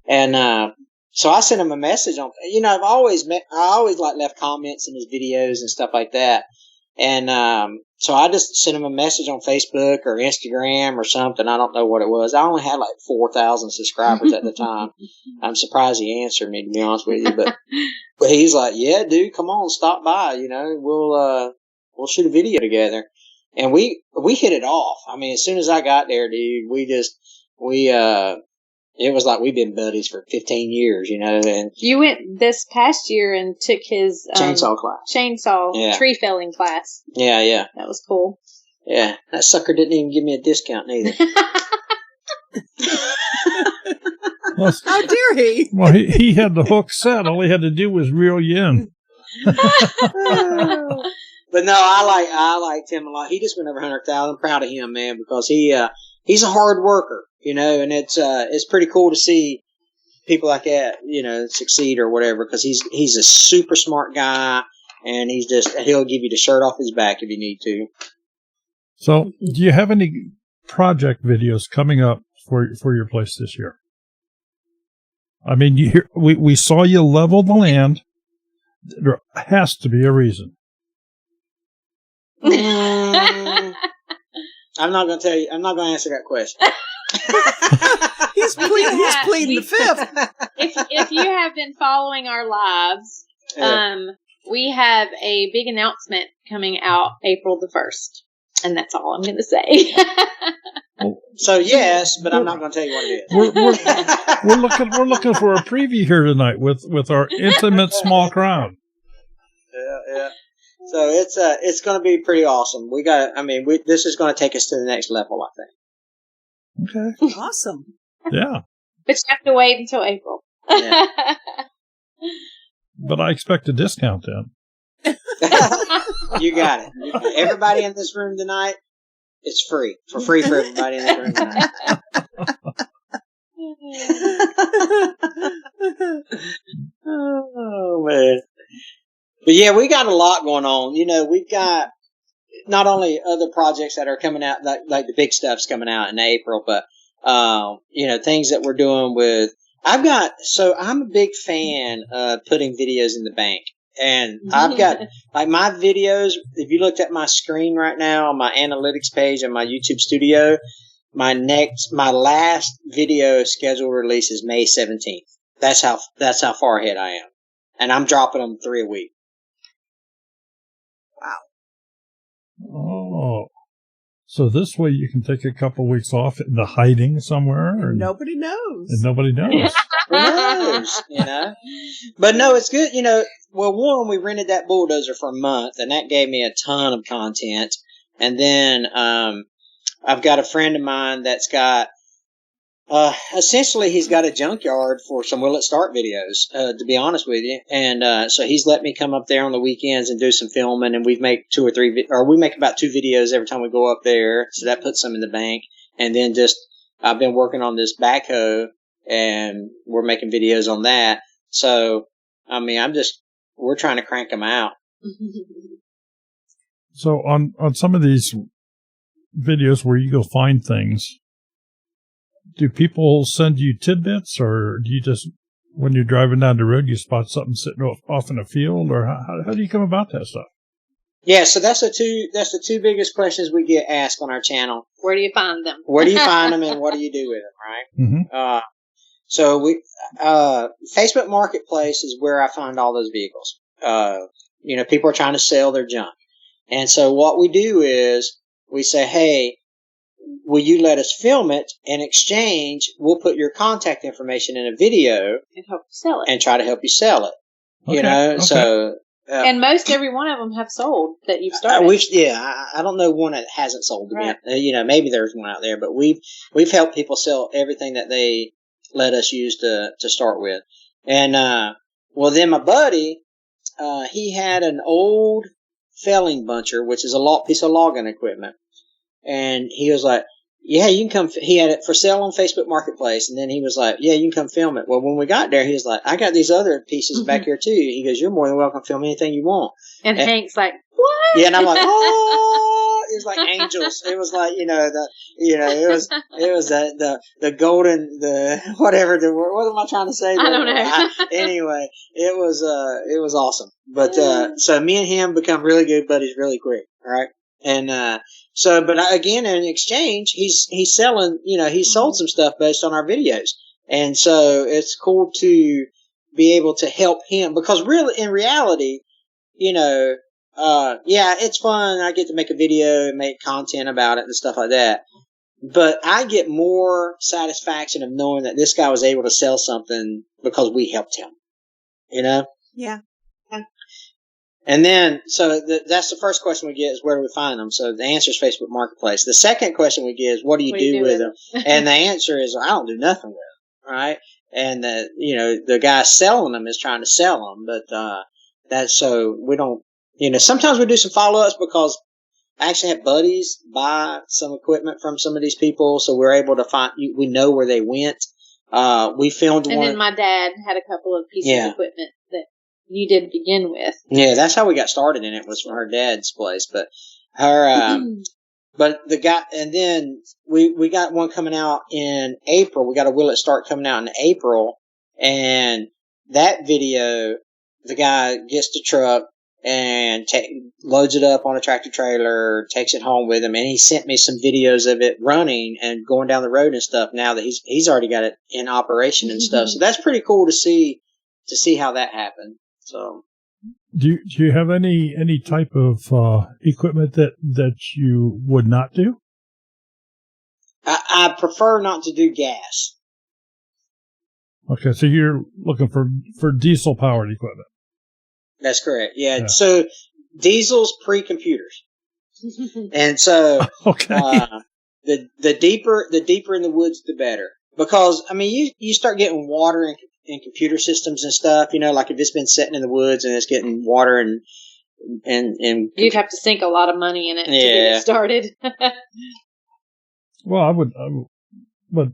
[SPEAKER 3] And, so I sent him a message on, I always like left comments in his videos and stuff like that. And, so I just sent him a message on Facebook or Instagram or something. I don't know what it was. I only had like 4,000 subscribers at the time. I'm surprised he answered me, to be honest with you. But he's like, yeah, dude, come on, stop by. We'll shoot a video together. And we hit it off. I mean, as soon as I got there, dude, it was like we've been buddies for 15 years, and
[SPEAKER 4] you went this past year and took his
[SPEAKER 3] chainsaw class.
[SPEAKER 4] Tree felling class.
[SPEAKER 3] Yeah.
[SPEAKER 4] That was cool.
[SPEAKER 3] Yeah. That sucker didn't even give me a discount neither.
[SPEAKER 2] Well, how dare he?
[SPEAKER 1] Well, he had the hook set. All he had to do was reel you in.
[SPEAKER 3] But no, I liked him a lot. He just went over 100,000. I'm proud of him, man, because he's a hard worker, and it's pretty cool to see people like that, succeed or whatever, because he's a super smart guy, and he'll give you the shirt off his back if you need to.
[SPEAKER 1] So, do you have any project videos coming up for your place this year? I mean, we saw you level the land. There has to be a reason.
[SPEAKER 3] I'm not going to tell you. I'm not going to answer that question.
[SPEAKER 2] He's pleading the fifth.
[SPEAKER 4] If you have been following our lives, we have a big announcement coming out April the 1st, and that's all I'm going to say.
[SPEAKER 3] So yes, but I'm not going to tell you what it
[SPEAKER 1] is. We're looking for a preview here tonight with our intimate small crowd.
[SPEAKER 3] Yeah. So it's going to be pretty awesome. This is going to take us to the next level, I think.
[SPEAKER 1] Okay.
[SPEAKER 2] Awesome.
[SPEAKER 1] Yeah.
[SPEAKER 4] But you have to wait until April.
[SPEAKER 3] Yeah.
[SPEAKER 1] But I expect a discount then.
[SPEAKER 3] You got it. Everybody in this room tonight, it's free. For free for everybody in this room tonight. Oh, man. But yeah, we got a lot going on. You know, we've got not only other projects that are coming out, like the big stuff's coming out in April, but, you know, things that we're doing with, I'm a big fan of putting videos in the bank. And I've got, like, my videos, if you looked at my screen right now on my analytics page on my YouTube studio, my last video scheduled release is May 17th. That's how far ahead I am. And I'm dropping them 3 a week.
[SPEAKER 1] Oh, so this way you can take a couple weeks off in the hiding somewhere, and
[SPEAKER 2] nobody knows.
[SPEAKER 1] And nobody knows.
[SPEAKER 3] Who knows? You know, but no, it's good. You know, well, one, we rented that bulldozer for a month, and that gave me a ton of content. And then I've got a friend of mine that's got. Essentially, he's got a junkyard for some Will It Start videos, to be honest with you. And, so he's let me come up there on the weekends and do some filming, and we make we make about 2 videos every time we go up there. So that puts some in the bank. And then I've been working on this backhoe, and we're making videos on that. So, I mean, we're trying to crank them out.
[SPEAKER 1] So on some of these videos where you go find things, do people send you tidbits, or do you just, when you're driving down the road, you spot something sitting off in a field, or how do you come about that stuff?
[SPEAKER 3] Yeah, so that's the two biggest questions we get asked on our channel.
[SPEAKER 4] Where do you find them?
[SPEAKER 3] Where do you find them, and what do you do with them, right?
[SPEAKER 1] Mm-hmm.
[SPEAKER 3] So Facebook Marketplace is where I find all those vehicles. You know, people are trying to sell their junk. And so what we do is we say, hey, will you let us film it? In exchange, we'll put your contact information in a video
[SPEAKER 4] and help you sell it,
[SPEAKER 3] and try to help you sell it.
[SPEAKER 1] Okay,
[SPEAKER 3] you know,
[SPEAKER 1] okay.
[SPEAKER 3] So
[SPEAKER 4] and every one of them have sold that you've started.
[SPEAKER 3] I don't know one that hasn't sold.
[SPEAKER 4] Right.
[SPEAKER 3] You know, maybe there's one out there, but we've helped people sell everything that they let us use to start with. And well, then my buddy, he had an old felling buncher, which is a piece of logging equipment. And he was like, yeah, you can come. He had it for sale on Facebook Marketplace. And then he was like, yeah, you can come film it. Well, when we got there, he was like, I got these other pieces back here too. He goes, you're more than welcome to film anything you want.
[SPEAKER 4] And Hank's like, what?
[SPEAKER 3] Yeah. And I'm like, oh, it was like angels. It was like, it was the golden, whatever, what am I trying to say?
[SPEAKER 4] I don't know.
[SPEAKER 3] Anyway, it was awesome. But, so me and him become really good buddies really quick. All right. And, but again, in exchange, he's selling, he's sold some stuff based on our videos. And so it's cool to be able to help him, because really, in reality, it's fun. I get to make a video and make content about it and stuff like that. But I get more satisfaction of knowing that this guy was able to sell something because we helped him,
[SPEAKER 2] Yeah.
[SPEAKER 3] And then, so that's the first question we get is, where do we find them? So the answer is Facebook Marketplace. The second question we get is, what do you do with them? And the answer is, I don't do nothing with them, right? And the guy selling them is trying to sell them, but so we don't, sometimes we do some follow-ups because I actually have buddies buy some equipment from some of these people, so we're able to find, we know where they went. We filmed one.
[SPEAKER 4] And then my dad had a couple of pieces of equipment that you did begin with.
[SPEAKER 3] Yeah, that's how we got started in it, was from her dad's place. But her, but the guy, and then we got one coming out in April. We got a Will It Start coming out in April, and that video, the guy gets the truck and loads it up on a tractor trailer, takes it home with him, and he sent me some videos of it running and going down the road and stuff. Now that he's already got it in operation and stuff, so that's pretty cool to see how that happened. So,
[SPEAKER 1] do you have any type of equipment that you would not do?
[SPEAKER 3] I prefer not to do gas.
[SPEAKER 1] Okay, so you're looking for diesel powered equipment. That's
[SPEAKER 3] correct. Yeah. So diesel's pre-computers, and so
[SPEAKER 1] okay.
[SPEAKER 3] The deeper in the woods, the better, because I mean you start getting water in computer systems and stuff, like if it's been sitting in the woods and it's getting water and and
[SPEAKER 4] you'd have to sink a lot of money in it to get it started.
[SPEAKER 1] Well, but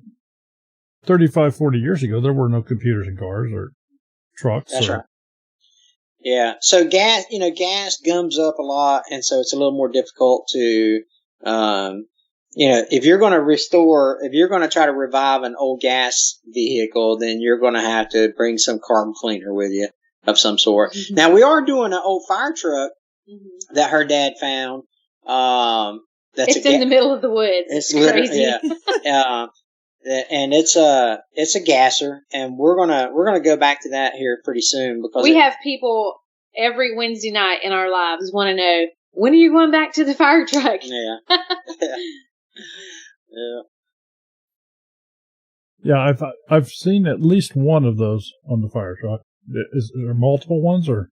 [SPEAKER 1] 35, 40 years ago, there were no computers in cars or trucks.
[SPEAKER 3] That's right. Yeah. So gas gums up a lot, and so it's a little more difficult to, if you're going to try to revive an old gas vehicle, then you're going to have to bring some carbon cleaner with you of some sort. Mm-hmm. Now, we are doing an old fire truck that her dad found.
[SPEAKER 4] It's in the middle of the woods. It's crazy.
[SPEAKER 3] Yeah. And it's a gasser, and we're gonna go back to that here pretty soon because
[SPEAKER 4] we have people every Wednesday night in our lives want to know, when are you going back to the fire truck?
[SPEAKER 3] Yeah.
[SPEAKER 1] Yeah, I've seen at least one of those on the fire truck. Is there multiple ones, or?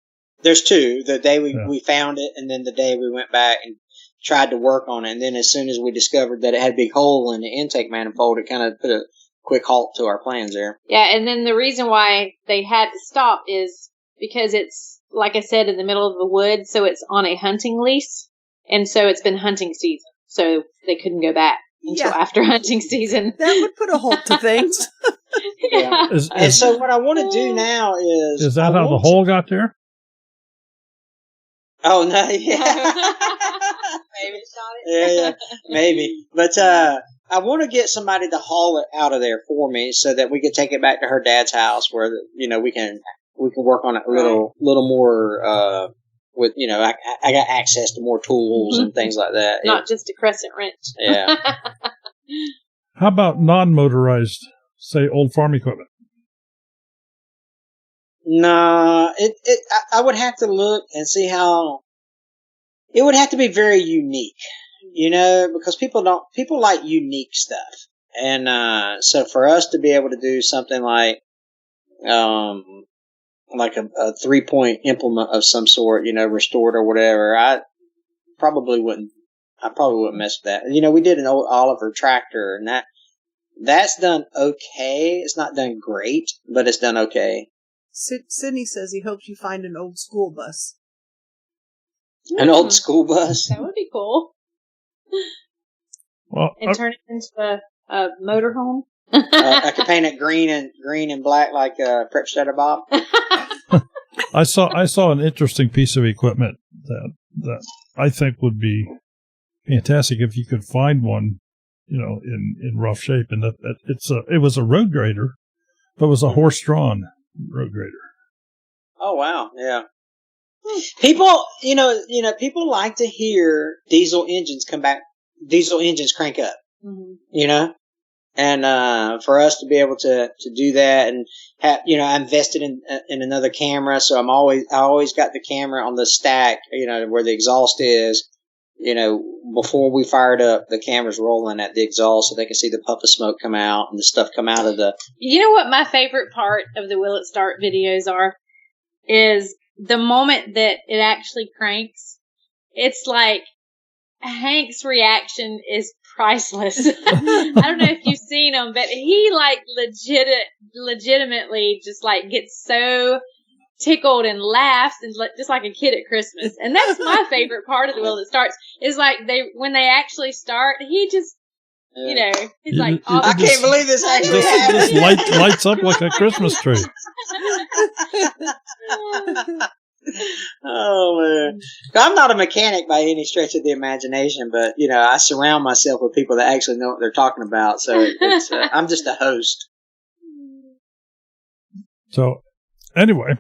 [SPEAKER 3] There's two. The day we found it, and then the day we went back and tried to work on it. And then as soon as we discovered that it had a big hole in the intake manifold, it kind of put a quick halt to our plans there.
[SPEAKER 4] Yeah, and then the reason why they had to stop is because it's, like I said, in the middle of the woods, so it's on a hunting lease, and so it's been hunting season, so they couldn't go back until after hunting season.
[SPEAKER 2] That would put a halt to things.
[SPEAKER 3] Yeah. And so what I want to do now is...
[SPEAKER 1] Is that how the hole got there?
[SPEAKER 3] Oh, no, yeah.
[SPEAKER 4] Maybe shot it.
[SPEAKER 3] Yeah, maybe. But I want to get somebody to haul it out of there for me so that we can take it back to her dad's house where, we can work on it a little more, with, I got access to more tools and things like that.
[SPEAKER 4] Not just a crescent wrench.
[SPEAKER 3] Yeah.
[SPEAKER 1] How about non-motorized, say, old farm equipment?
[SPEAKER 3] No, I would have to look and see how. It would have to be very unique, because people like unique stuff, and so for us to be able to do something like a 3-point implement of some sort, restored or whatever, I probably wouldn't mess with that. We did an old Oliver tractor, and that's done okay. It's not done great, but it's done okay.
[SPEAKER 2] Sydney says he hopes you find an old school bus.
[SPEAKER 3] An old school bus?
[SPEAKER 4] That would be cool.
[SPEAKER 1] Well,
[SPEAKER 4] and turn it into a motorhome?
[SPEAKER 3] I could paint it green and black like Prep Shadow Bob.
[SPEAKER 1] I saw an interesting piece of equipment that I think would be fantastic if you could find one, in rough shape. And it was a road grader, but it was a horse-drawn road grader.
[SPEAKER 3] Oh wow, yeah. People, people like to hear diesel engines come back. Diesel engines crank up. Mm-hmm. And for us to be able to do that, and have, I invested in another camera, so I always got the camera on the stack, where the exhaust is. Before we fired up, the camera's rolling at the exhaust so they can see the puff of smoke come out and the stuff come out of the...
[SPEAKER 4] You know what my favorite part of the Will It Start videos are? Is the moment that it actually cranks. It's like Hank's reaction is priceless. I don't know if you've seen him, but he legitimately just gets so tickled and laughs and just like a kid at Christmas. And that's my favorite part of the Will It Starts is when they actually start, he just, he's like,
[SPEAKER 3] I can't believe this actually happened.
[SPEAKER 1] Just lights up like a Christmas tree.
[SPEAKER 3] Oh man, I'm not a mechanic by any stretch of the imagination, but I surround myself with people that actually know what they're talking about. So I'm just a host.
[SPEAKER 1] So anyway,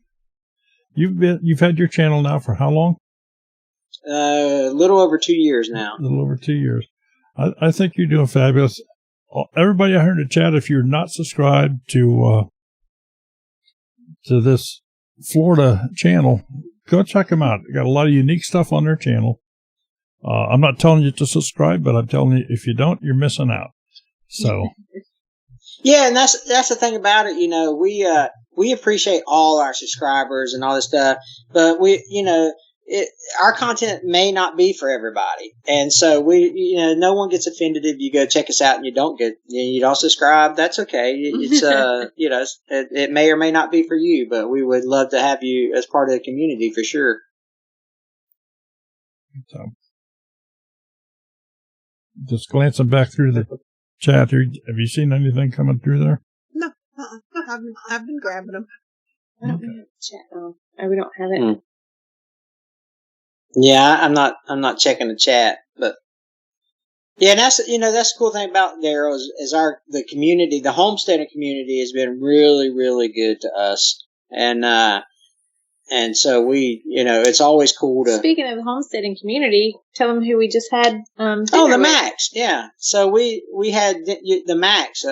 [SPEAKER 1] you've had your channel now for how long?
[SPEAKER 3] A little over 2 years now.
[SPEAKER 1] A little over 2 years. I think you're doing fabulous. Everybody I heard in the chat, if you're not subscribed to this Florida channel, go check them out. They got a lot of unique stuff on their channel. I'm not telling you to subscribe, but I'm telling you, if you don't, you're missing out. So.
[SPEAKER 3] Yeah, and that's the thing about it. We appreciate all our subscribers and all this stuff, but our content may not be for everybody, and so no one gets offended if you go check us out and you don't subscribe. That's okay. It's it may or may not be for you, but we would love to have you as part of the community for sure.
[SPEAKER 1] So, just glancing back through the chat here, have you seen anything coming through there?
[SPEAKER 2] No, I've been grabbing them.
[SPEAKER 4] I don't have chat. Oh, we don't have it.
[SPEAKER 3] Yeah, I'm not checking the chat, but yeah, that's the cool thing about Darryl is the community, the homesteading community has been really, really good to us, and so we, it's always cool to.
[SPEAKER 4] Speaking of the homesteading community, tell them who we just had.
[SPEAKER 3] The Max, yeah. So we had the Max.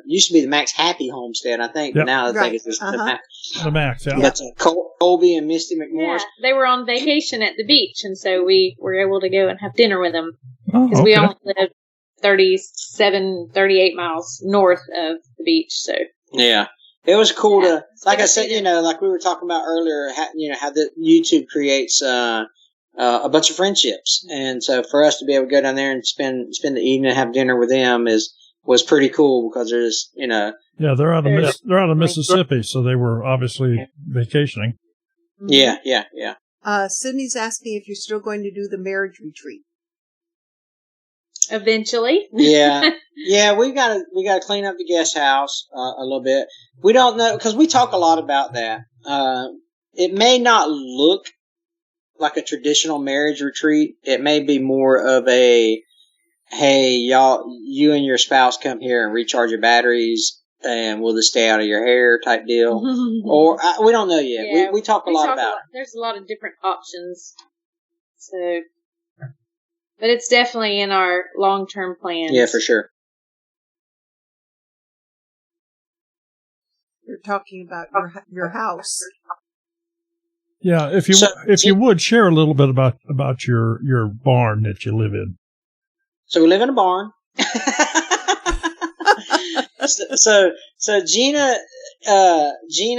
[SPEAKER 3] Used to be the Max Happy Homestead, I think.
[SPEAKER 1] Yep.
[SPEAKER 3] Now I think it's just the Max.
[SPEAKER 1] The Max, yeah.
[SPEAKER 3] But Colby and Misty McMorris.
[SPEAKER 4] Yeah, they were on vacation at the beach, and so we were able to go and have dinner with them
[SPEAKER 1] Because
[SPEAKER 4] we only live 38 miles north of the beach. So
[SPEAKER 3] yeah. It was cool to, like I said, like we were talking about earlier, how the YouTube creates a bunch of friendships, and so for us to be able to go down there and spend the evening and have dinner with them was pretty cool because they're just,
[SPEAKER 1] Yeah, they're out of Mississippi, so they were obviously vacationing.
[SPEAKER 3] Yeah.
[SPEAKER 2] Sydney's asking if you're still going to do the marriage retreat.
[SPEAKER 4] Eventually.
[SPEAKER 3] Yeah. We gotta clean up the guest house a little bit. We don't know because we talk a lot about that. It may not look like a traditional marriage retreat. It may be more of a, hey, you and your spouse come here and recharge your batteries, and we'll just stay out of your hair type deal. Or we don't know yet. Yeah, we talk a lot about it.
[SPEAKER 4] There's a lot of different options. So. But it's definitely in our long-term plans.
[SPEAKER 3] Yeah, for sure.
[SPEAKER 2] You're talking about your house.
[SPEAKER 1] Yeah, if you would share a little bit about your barn that you live in.
[SPEAKER 3] So we live in a barn. so Gina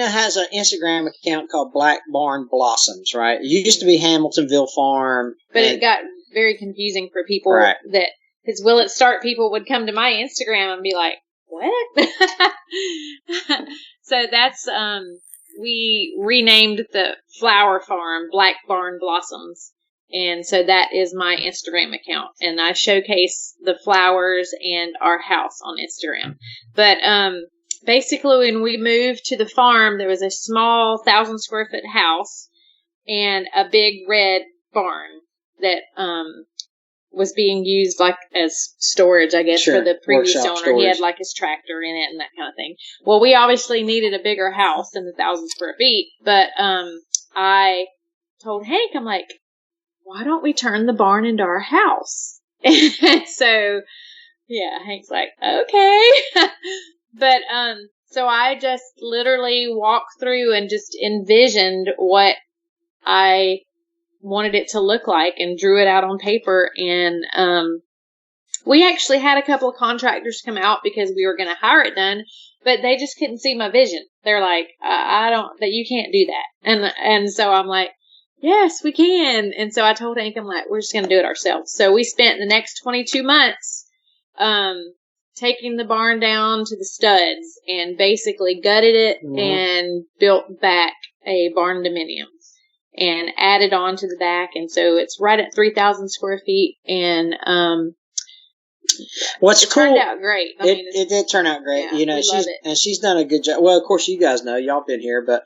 [SPEAKER 3] has an Instagram account called Black Barn Blossoms, right? It used to be Hamiltonville Farm,
[SPEAKER 4] but it got very confusing for people, right? Because Will It Start people would come to my Instagram and be like, what? So that's, we renamed the flower farm Black Barn Blossoms. And so that is my Instagram account. And I showcase the flowers and our house on Instagram. But, basically when we moved to the farm, there was a small 1,000 square foot house and a big red barn that was being used like as storage, I guess, for the previous owner. Storage. He had like his tractor in it and that kind of thing. Well, we obviously needed a bigger house than the 1,000 square feet, but I told Hank, I'm like, why don't we turn the barn into our house? So, yeah, Hank's like, okay. But so I just literally walked through and just envisioned what I wanted it to look like and drew it out on paper. And we actually had a couple of contractors come out because we were going to hire it done, but they just couldn't see my vision. They're like, that you can't do that. And so I'm like, yes, we can. And so I told Hank, I'm like, we're just going to do it ourselves. So we spent the next 22 months taking the barn down to the studs and basically gutted it and built back a barn dominium and added on to the back. And so it's right at 3,000 square feet. And
[SPEAKER 3] what's cool,
[SPEAKER 4] turned out great.
[SPEAKER 3] It did turn out great.
[SPEAKER 4] Yeah,
[SPEAKER 3] she's done a good job. Well, of course, you guys know, y'all been here, but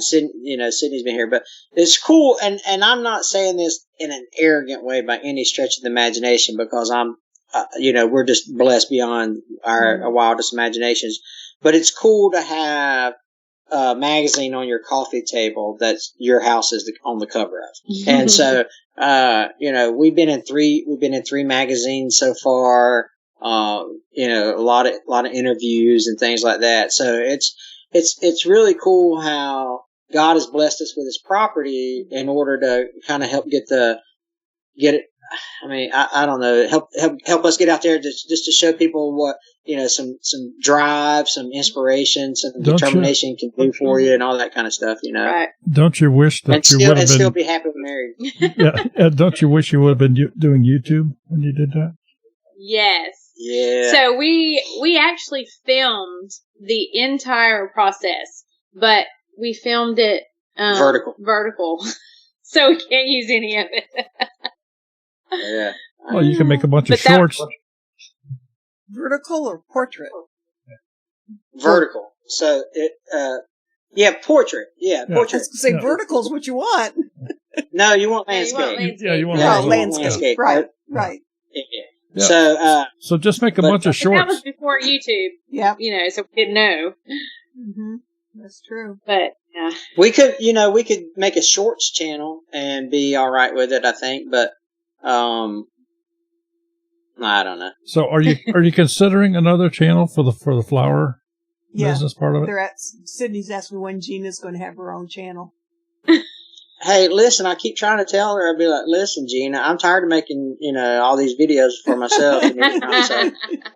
[SPEAKER 3] Sydney's been here. But it's cool, and I'm not saying this in an arrogant way by any stretch of the imagination, because I'm, we're just blessed beyond our wildest imaginations. But it's cool to have a magazine on your coffee table that's your house is on the cover of. And so, we've been in three magazines so far. A lot of interviews and things like that. So it's really cool how God has blessed us with His property in order to kind of help get it. I mean, I don't know, help us get out there just to show people what, some drive, some inspiration, some determination can do for you and all that kind of stuff,
[SPEAKER 4] Right.
[SPEAKER 1] Don't you wish that you would have been...
[SPEAKER 3] still be happily married.
[SPEAKER 1] Yeah. Don't you wish you would have been doing YouTube when you did that?
[SPEAKER 4] Yes.
[SPEAKER 3] Yeah.
[SPEAKER 4] So we actually filmed the entire process, but we filmed it vertical. So we can't use any of it.
[SPEAKER 3] Yeah.
[SPEAKER 1] Well, you can make a bunch of shorts.
[SPEAKER 2] Vertical or portrait?
[SPEAKER 3] Vertical. So portrait. Yeah, portrait.
[SPEAKER 2] I was going to say vertical's what you want.
[SPEAKER 3] No, you want landscape.
[SPEAKER 1] You want
[SPEAKER 2] landscape. Right.
[SPEAKER 3] Yeah.
[SPEAKER 1] So just make a bunch of shorts.
[SPEAKER 4] That was before YouTube.
[SPEAKER 2] Yeah.
[SPEAKER 4] So we didn't know.
[SPEAKER 2] Mm-hmm. That's true.
[SPEAKER 4] But yeah,
[SPEAKER 3] we could make a shorts channel and be all right with it, I think. But I don't know.
[SPEAKER 1] So are you considering another channel for the flower business part of it?
[SPEAKER 2] Sydney's asking when Gina's going to have her own channel.
[SPEAKER 3] Hey, listen, I keep trying to tell her, I'd be like, listen, Gina, I'm tired of making, all these videos for myself. So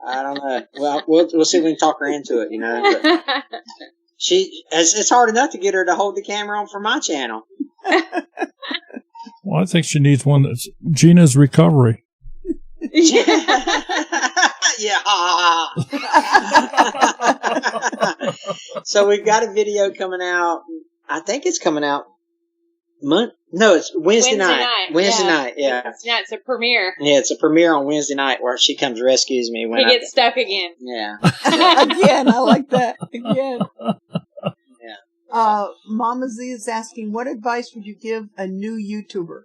[SPEAKER 3] I don't know. Well, we'll see if we can talk her into it, But it's hard enough to get her to hold the camera on for my channel.
[SPEAKER 1] Well, I think she needs one that's Gina's recovery.
[SPEAKER 3] Yeah. So we've got a video coming out. I think it's coming out. No, it's Wednesday night. Wednesday night, yeah.
[SPEAKER 4] It's a premiere.
[SPEAKER 3] Yeah, it's a premiere on Wednesday night where she comes rescues me when
[SPEAKER 4] he gets stuck again.
[SPEAKER 3] Yeah.
[SPEAKER 2] Again, I like that. Again.
[SPEAKER 3] Yeah.
[SPEAKER 2] Mama Z is asking, what advice would you give a new YouTuber?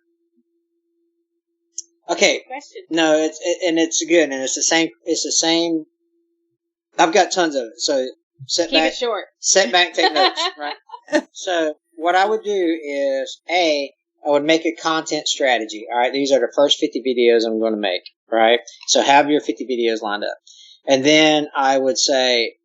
[SPEAKER 3] Okay.
[SPEAKER 4] Question.
[SPEAKER 3] No, it's good, and it's the same. It's the same. I've got tons of it. So
[SPEAKER 4] keep it short.
[SPEAKER 3] Sit back, take notes. Right. So what I would do is I would make a content strategy. All right, these are the first 50 videos I'm going to make. Right. So have your 50 videos lined up, and then I would say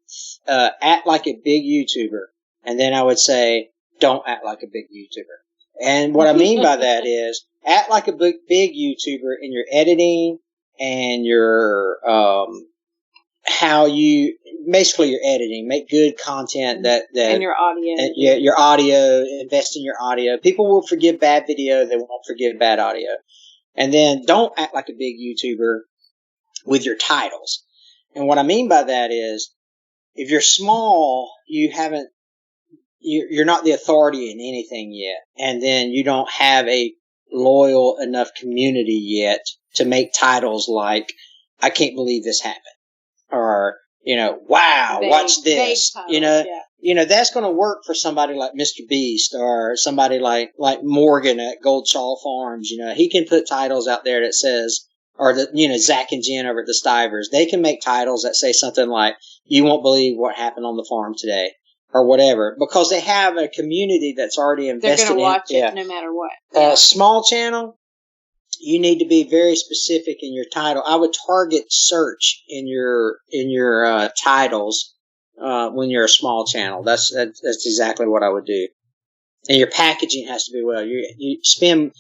[SPEAKER 3] act like a big YouTuber, and then I would say don't act like a big YouTuber. And what I mean by that is act like a big YouTuber in your editing and your basically your editing. Make good content that
[SPEAKER 4] and your audio.
[SPEAKER 3] Your audio. Invest in your audio. People will forgive bad video. They won't forgive bad audio. And then don't act like a big YouTuber with your titles. And what I mean by that is if you're small, you're not the authority in anything yet. And then you don't have a loyal enough community yet to make titles like, I can't believe this happened. Or, wow, watch this. That's going to work for somebody like Mr. Beast or somebody like Morgan at Gold Shaw Farms. He can put titles out there that says, or Zach and Jen over at the Stivers. They can make titles that say something like, you won't believe what happened on the farm today. Or whatever, because they have a community that's already invested.
[SPEAKER 4] They're going to watch it no matter what.
[SPEAKER 3] Small channel, you need to be very specific in your title. I would target search in your titles when you're a small channel. That's exactly what I would do. And your packaging has to be well. You spend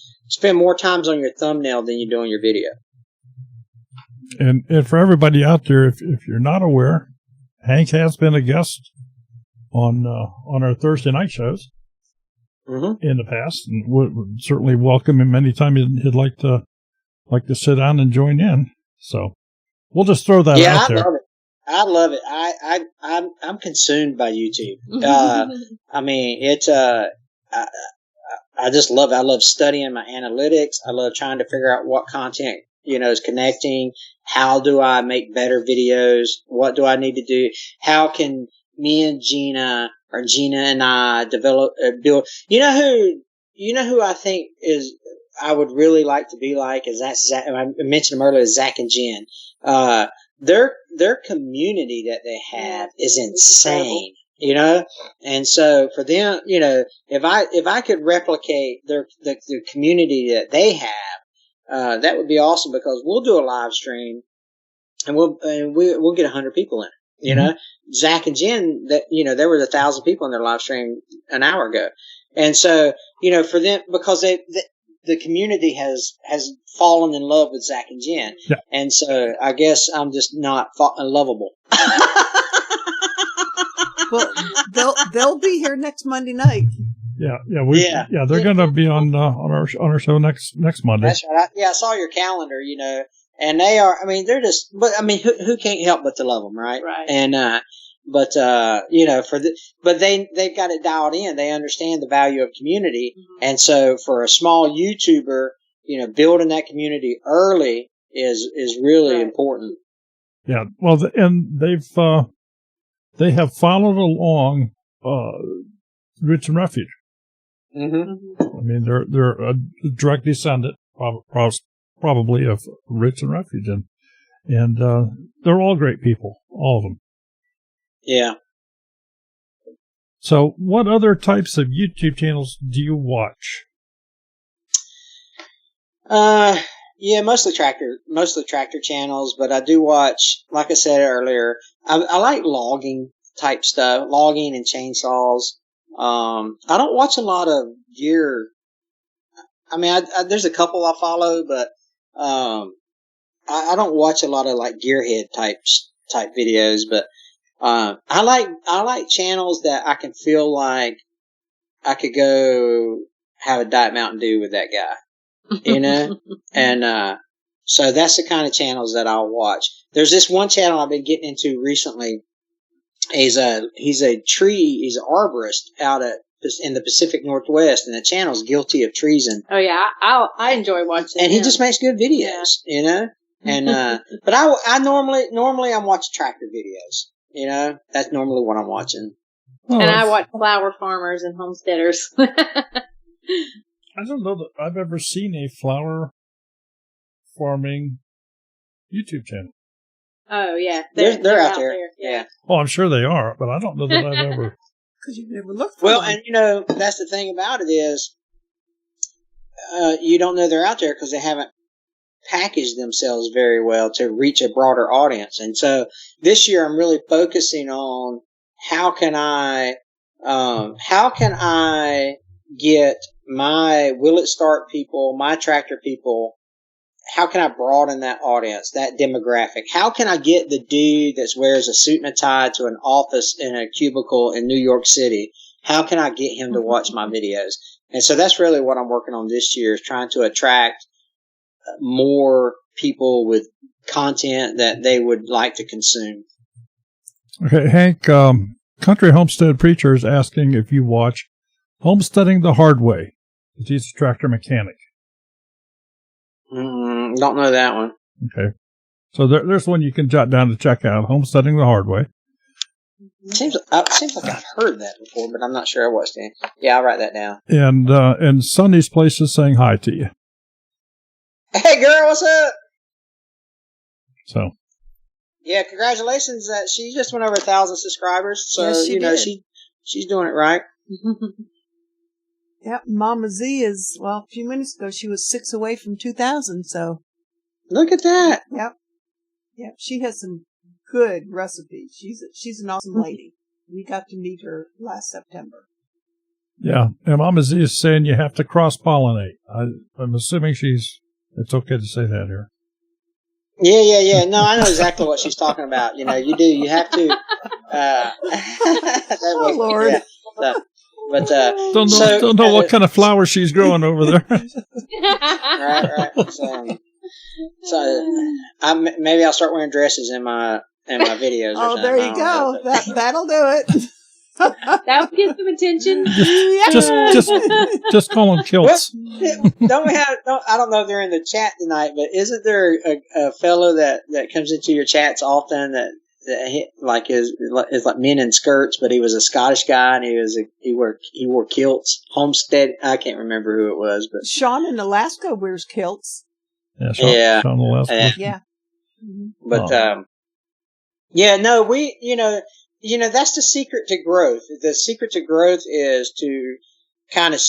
[SPEAKER 3] more times on your thumbnail than you do on your video.
[SPEAKER 1] And for everybody out there, if you're not aware, Hank has been a guest on our Thursday night shows in the past, and would certainly welcome him anytime he'd like to sit down and join in. So we'll just throw that out there.
[SPEAKER 3] I love it. I'm consumed by YouTube. I mean, it's I just love it. I love studying my analytics. I love trying to figure out what content is connecting. How do I make better videos? What do I need to do? How can me and Gina, or Gina and I build. You know who I think I would really like to be like is that Zach, I mentioned them earlier, Zach and Jen. Their community that they have is insane, and so for them, if I could replicate the community that they have, that would be awesome because we'll do a live stream and we'll get 100 people in it. Zach and Jen, there were 1,000 people in their live stream an hour ago. And so, for them, because the community has fallen in love with Zach and Jen. Yeah. And so I guess I'm just not lovable.
[SPEAKER 2] Well, they'll be here next Monday night.
[SPEAKER 1] Yeah. They're going to be on our show next Monday.
[SPEAKER 3] That's right. I saw your calendar, and they are, they're just, but who can't help but to love them, right?
[SPEAKER 4] Right.
[SPEAKER 3] And, they've got it dialed in. They understand the value of community. Mm-hmm. And so for a small YouTuber, building that community early is really important.
[SPEAKER 1] Yeah. Well, and they have followed along, Roots and Refuge.
[SPEAKER 3] Mm-hmm.
[SPEAKER 1] I mean, they're a direct descendant, probably of Roots and Refuge, and they're all great people, all of them.
[SPEAKER 3] Yeah.
[SPEAKER 1] So, what other types of YouTube channels do you watch?
[SPEAKER 3] Yeah, mostly tractor channels, but I do watch, like I said earlier, I like logging type stuff, logging and chainsaws. I don't watch a lot of gear. I mean, there's a couple I follow, but I don't watch a lot of like gearhead type videos. But I like channels that I can feel like I could go have a Diet Mountain Dew with that guy, and so that's the kind of channels that I'll watch. There's this one channel I've been getting into recently. He's an arborist out in the Pacific Northwest, and the channel's guilty of treason.
[SPEAKER 4] Oh yeah, I enjoy watching.
[SPEAKER 3] And he just makes good videos, And but I normally I'm watching tractor videos. That's normally what I'm watching.
[SPEAKER 1] Oh,
[SPEAKER 4] and I watch flower farmers and homesteaders.
[SPEAKER 1] I don't know that I've ever seen a flower farming YouTube channel.
[SPEAKER 4] Oh yeah,
[SPEAKER 3] they're out there. Yeah.
[SPEAKER 1] Oh, I'm sure they are, but I don't know that I've ever.
[SPEAKER 2] Because you've never looked for
[SPEAKER 3] Well,
[SPEAKER 2] them.
[SPEAKER 3] and that's the thing about it is, you don't know they're out there because they haven't packaged themselves very well to reach a broader audience. And so this year I'm really focusing on how can I get my will it start people, my tractor people, how can I broaden that audience, that demographic? How can I get the dude that wears a suit and a tie to an office in a cubicle in New York City? How can I get him to watch my videos? And so that's really what I'm working on this year, is trying to attract more people with content that they would like to consume.
[SPEAKER 1] Okay, Hank, Country Homestead Preacher is asking if you watch Homesteading the Hard Way. He's a tractor mechanic.
[SPEAKER 3] Don't know that one.
[SPEAKER 1] Okay. So there's one you can jot down to check out, Homesteading the Hard Way.
[SPEAKER 3] Seems like I've heard that before, but I'm not sure I watched it. Yeah, I'll write that down.
[SPEAKER 1] And Sunday's Place is saying hi to you.
[SPEAKER 3] Hey, girl, what's up?
[SPEAKER 1] So.
[SPEAKER 3] Yeah, congratulations. She just went over 1,000 subscribers. So,
[SPEAKER 2] yes,
[SPEAKER 3] she's doing it right.
[SPEAKER 2] Yep, Mama Z is, a few minutes ago, she was 6 away from 2,000, so.
[SPEAKER 3] Look at that.
[SPEAKER 2] Yep, she has some good recipes. She's an awesome lady. We got to meet her last September.
[SPEAKER 1] Yeah, and Mama Z is saying you have to cross-pollinate. I'm assuming it's okay to say that here.
[SPEAKER 3] Yeah. No, I know exactly what she's talking about. You do. You have to.
[SPEAKER 2] Oh, Lord.
[SPEAKER 3] Yeah, but
[SPEAKER 1] don't know what kind of flower she's growing over there.
[SPEAKER 3] Right. So maybe I'll start wearing dresses in my videos.
[SPEAKER 2] Oh, there you go. That'll do it.
[SPEAKER 4] That'll get some attention.
[SPEAKER 1] Just call them kilts.
[SPEAKER 3] Don't we have? I don't know if they're in the chat tonight, but isn't there a fellow that comes into your chats often that is like men in skirts, but he was a Scottish guy and he wore kilts. Homestead, I can't remember who it was, but
[SPEAKER 2] Sean in Alaska wears kilts.
[SPEAKER 1] Yeah, Sean in Alaska.
[SPEAKER 2] Yeah.
[SPEAKER 3] But no, we that's the secret to growth. The secret to growth is to kind of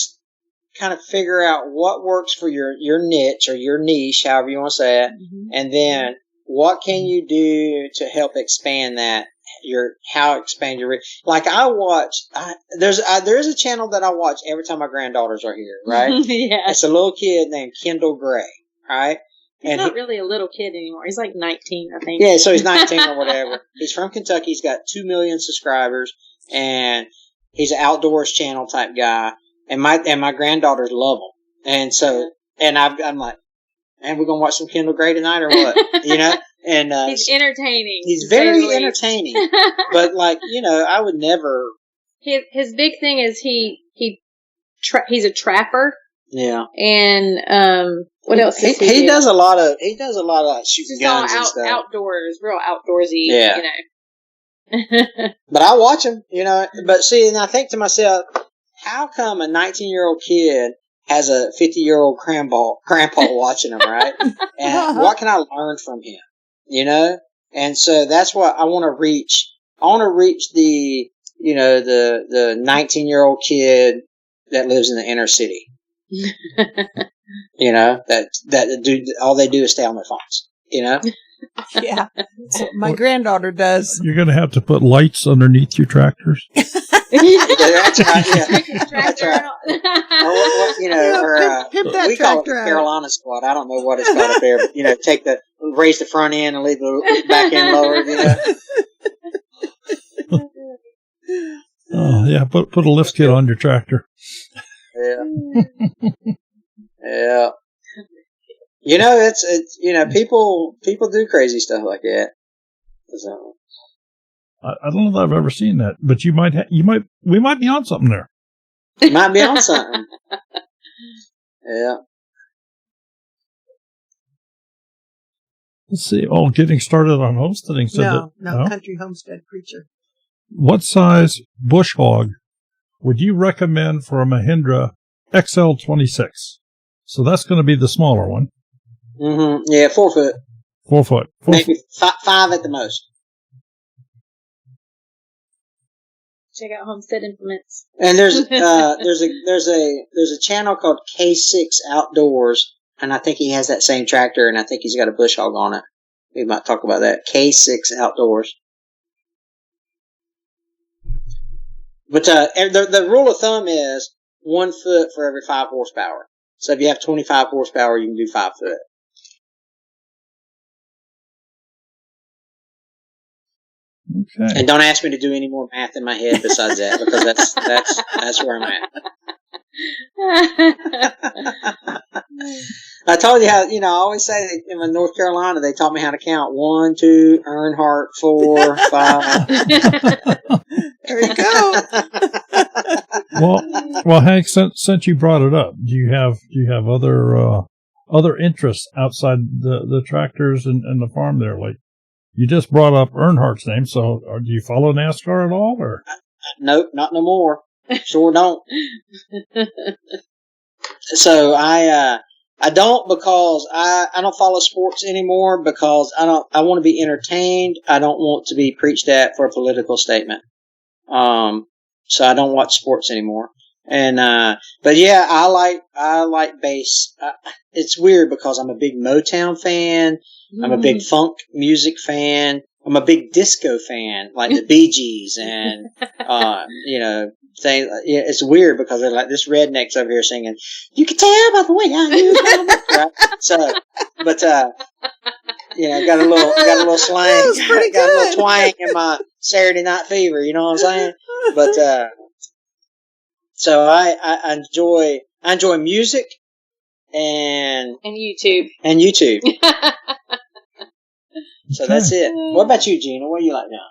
[SPEAKER 3] figure out what works for your niche or your niche, however you want to say it, and then what can you do to help expand that? Expand your reach. Like I watch, there's a channel that I watch every time my granddaughters are here, right?
[SPEAKER 4] Yeah.
[SPEAKER 3] It's a little kid named Kendall Gray, right?
[SPEAKER 4] He's not really a little kid anymore. He's like 19, I think.
[SPEAKER 3] Yeah, so he's 19 or whatever. He's from Kentucky. He's got 2 million subscribers, and he's an outdoors channel type guy. And my granddaughters love him. And so, and I'm like, and we're gonna watch some Kendall Gray tonight or what? And
[SPEAKER 4] he's entertaining.
[SPEAKER 3] He's very entertaining. But I would never.
[SPEAKER 4] His big thing is he's a trapper.
[SPEAKER 3] Yeah.
[SPEAKER 4] And What else does he do?
[SPEAKER 3] He does a lot of like, shooting
[SPEAKER 4] Just all
[SPEAKER 3] guns and stuff.
[SPEAKER 4] outdoors, real outdoorsy.
[SPEAKER 3] Yeah.
[SPEAKER 4] You know.
[SPEAKER 3] But I watch him, you know. But see, and I think to myself, how come a 19-year-old kid has a 50-year-old grandpa watching him, right? And what can I learn from him, you know? And so that's what I want to reach. I want to reach the 19-year-old kid that lives in the inner city. You know, that do all they do is stay on their phones, you know?
[SPEAKER 2] Yeah. That's what my granddaughter does.
[SPEAKER 1] You're going to have to put lights underneath your tractors.
[SPEAKER 3] That's right. Yeah. That's right. Or what, you know,
[SPEAKER 2] pimp that
[SPEAKER 3] we call it
[SPEAKER 2] tractor
[SPEAKER 3] the
[SPEAKER 2] out.
[SPEAKER 3] Carolina squad. I don't know what it's called up there, but, you know, raise the front end and leave the back end lower, you know?
[SPEAKER 1] Oh, yeah. Put a lift kit on your tractor.
[SPEAKER 3] Yeah. Yeah. You know, it's you know, people do crazy stuff like that. So.
[SPEAKER 1] I don't know that I've ever seen that, but we might be on something there.
[SPEAKER 3] You might be on something. Yeah.
[SPEAKER 1] Let's see. Oh, getting started on homesteading.
[SPEAKER 2] No, country homestead preacher.
[SPEAKER 1] What size bush hog would you recommend for a Mahindra XL26? So that's going to be the smaller one.
[SPEAKER 3] Mm-hmm. Yeah, 4 foot.
[SPEAKER 1] 4 foot.
[SPEAKER 3] Maybe 5 at the most.
[SPEAKER 4] Check out Homestead Implements.
[SPEAKER 3] And there's a channel called K6 Outdoors, and I think he has that same tractor, and I think he's got a bush hog on it. We might talk about that. K6 Outdoors. But the rule of thumb is 1 foot for every 5 horsepower. So if you have 25 horsepower, you can do 5 foot.
[SPEAKER 1] Okay.
[SPEAKER 3] And don't ask me to do any more math in my head besides that, because that's where I'm at. I told you how, you know, I always say that in North Carolina, they taught me how to count 1, 2, Earnhardt, 4, 5.
[SPEAKER 2] There you go.
[SPEAKER 1] Well, Hank, since you brought it up, do you have other interests outside the tractors and the farm there? Like, you just brought up Earnhardt's name, so do you follow NASCAR at all, or?
[SPEAKER 3] Nope, not no more. Sure don't. So I don't, because I don't follow sports anymore, because I want to be entertained. I don't want to be preached at for a political statement. So I don't watch sports anymore. And but yeah, I like bass. It's weird because I'm a big Motown fan. I'm a big funk music fan. I'm a big disco fan, like the Bee Gees and you know, things. Yeah, it's weird because they're like this rednecks over here singing. You can tell by the way I use right? So, but you know, got a little slang, got a little twang in my Saturday Night Fever. You know what I'm saying? But so I enjoy music and
[SPEAKER 4] YouTube.
[SPEAKER 3] So that's it. What about you, Gina? What do you like now?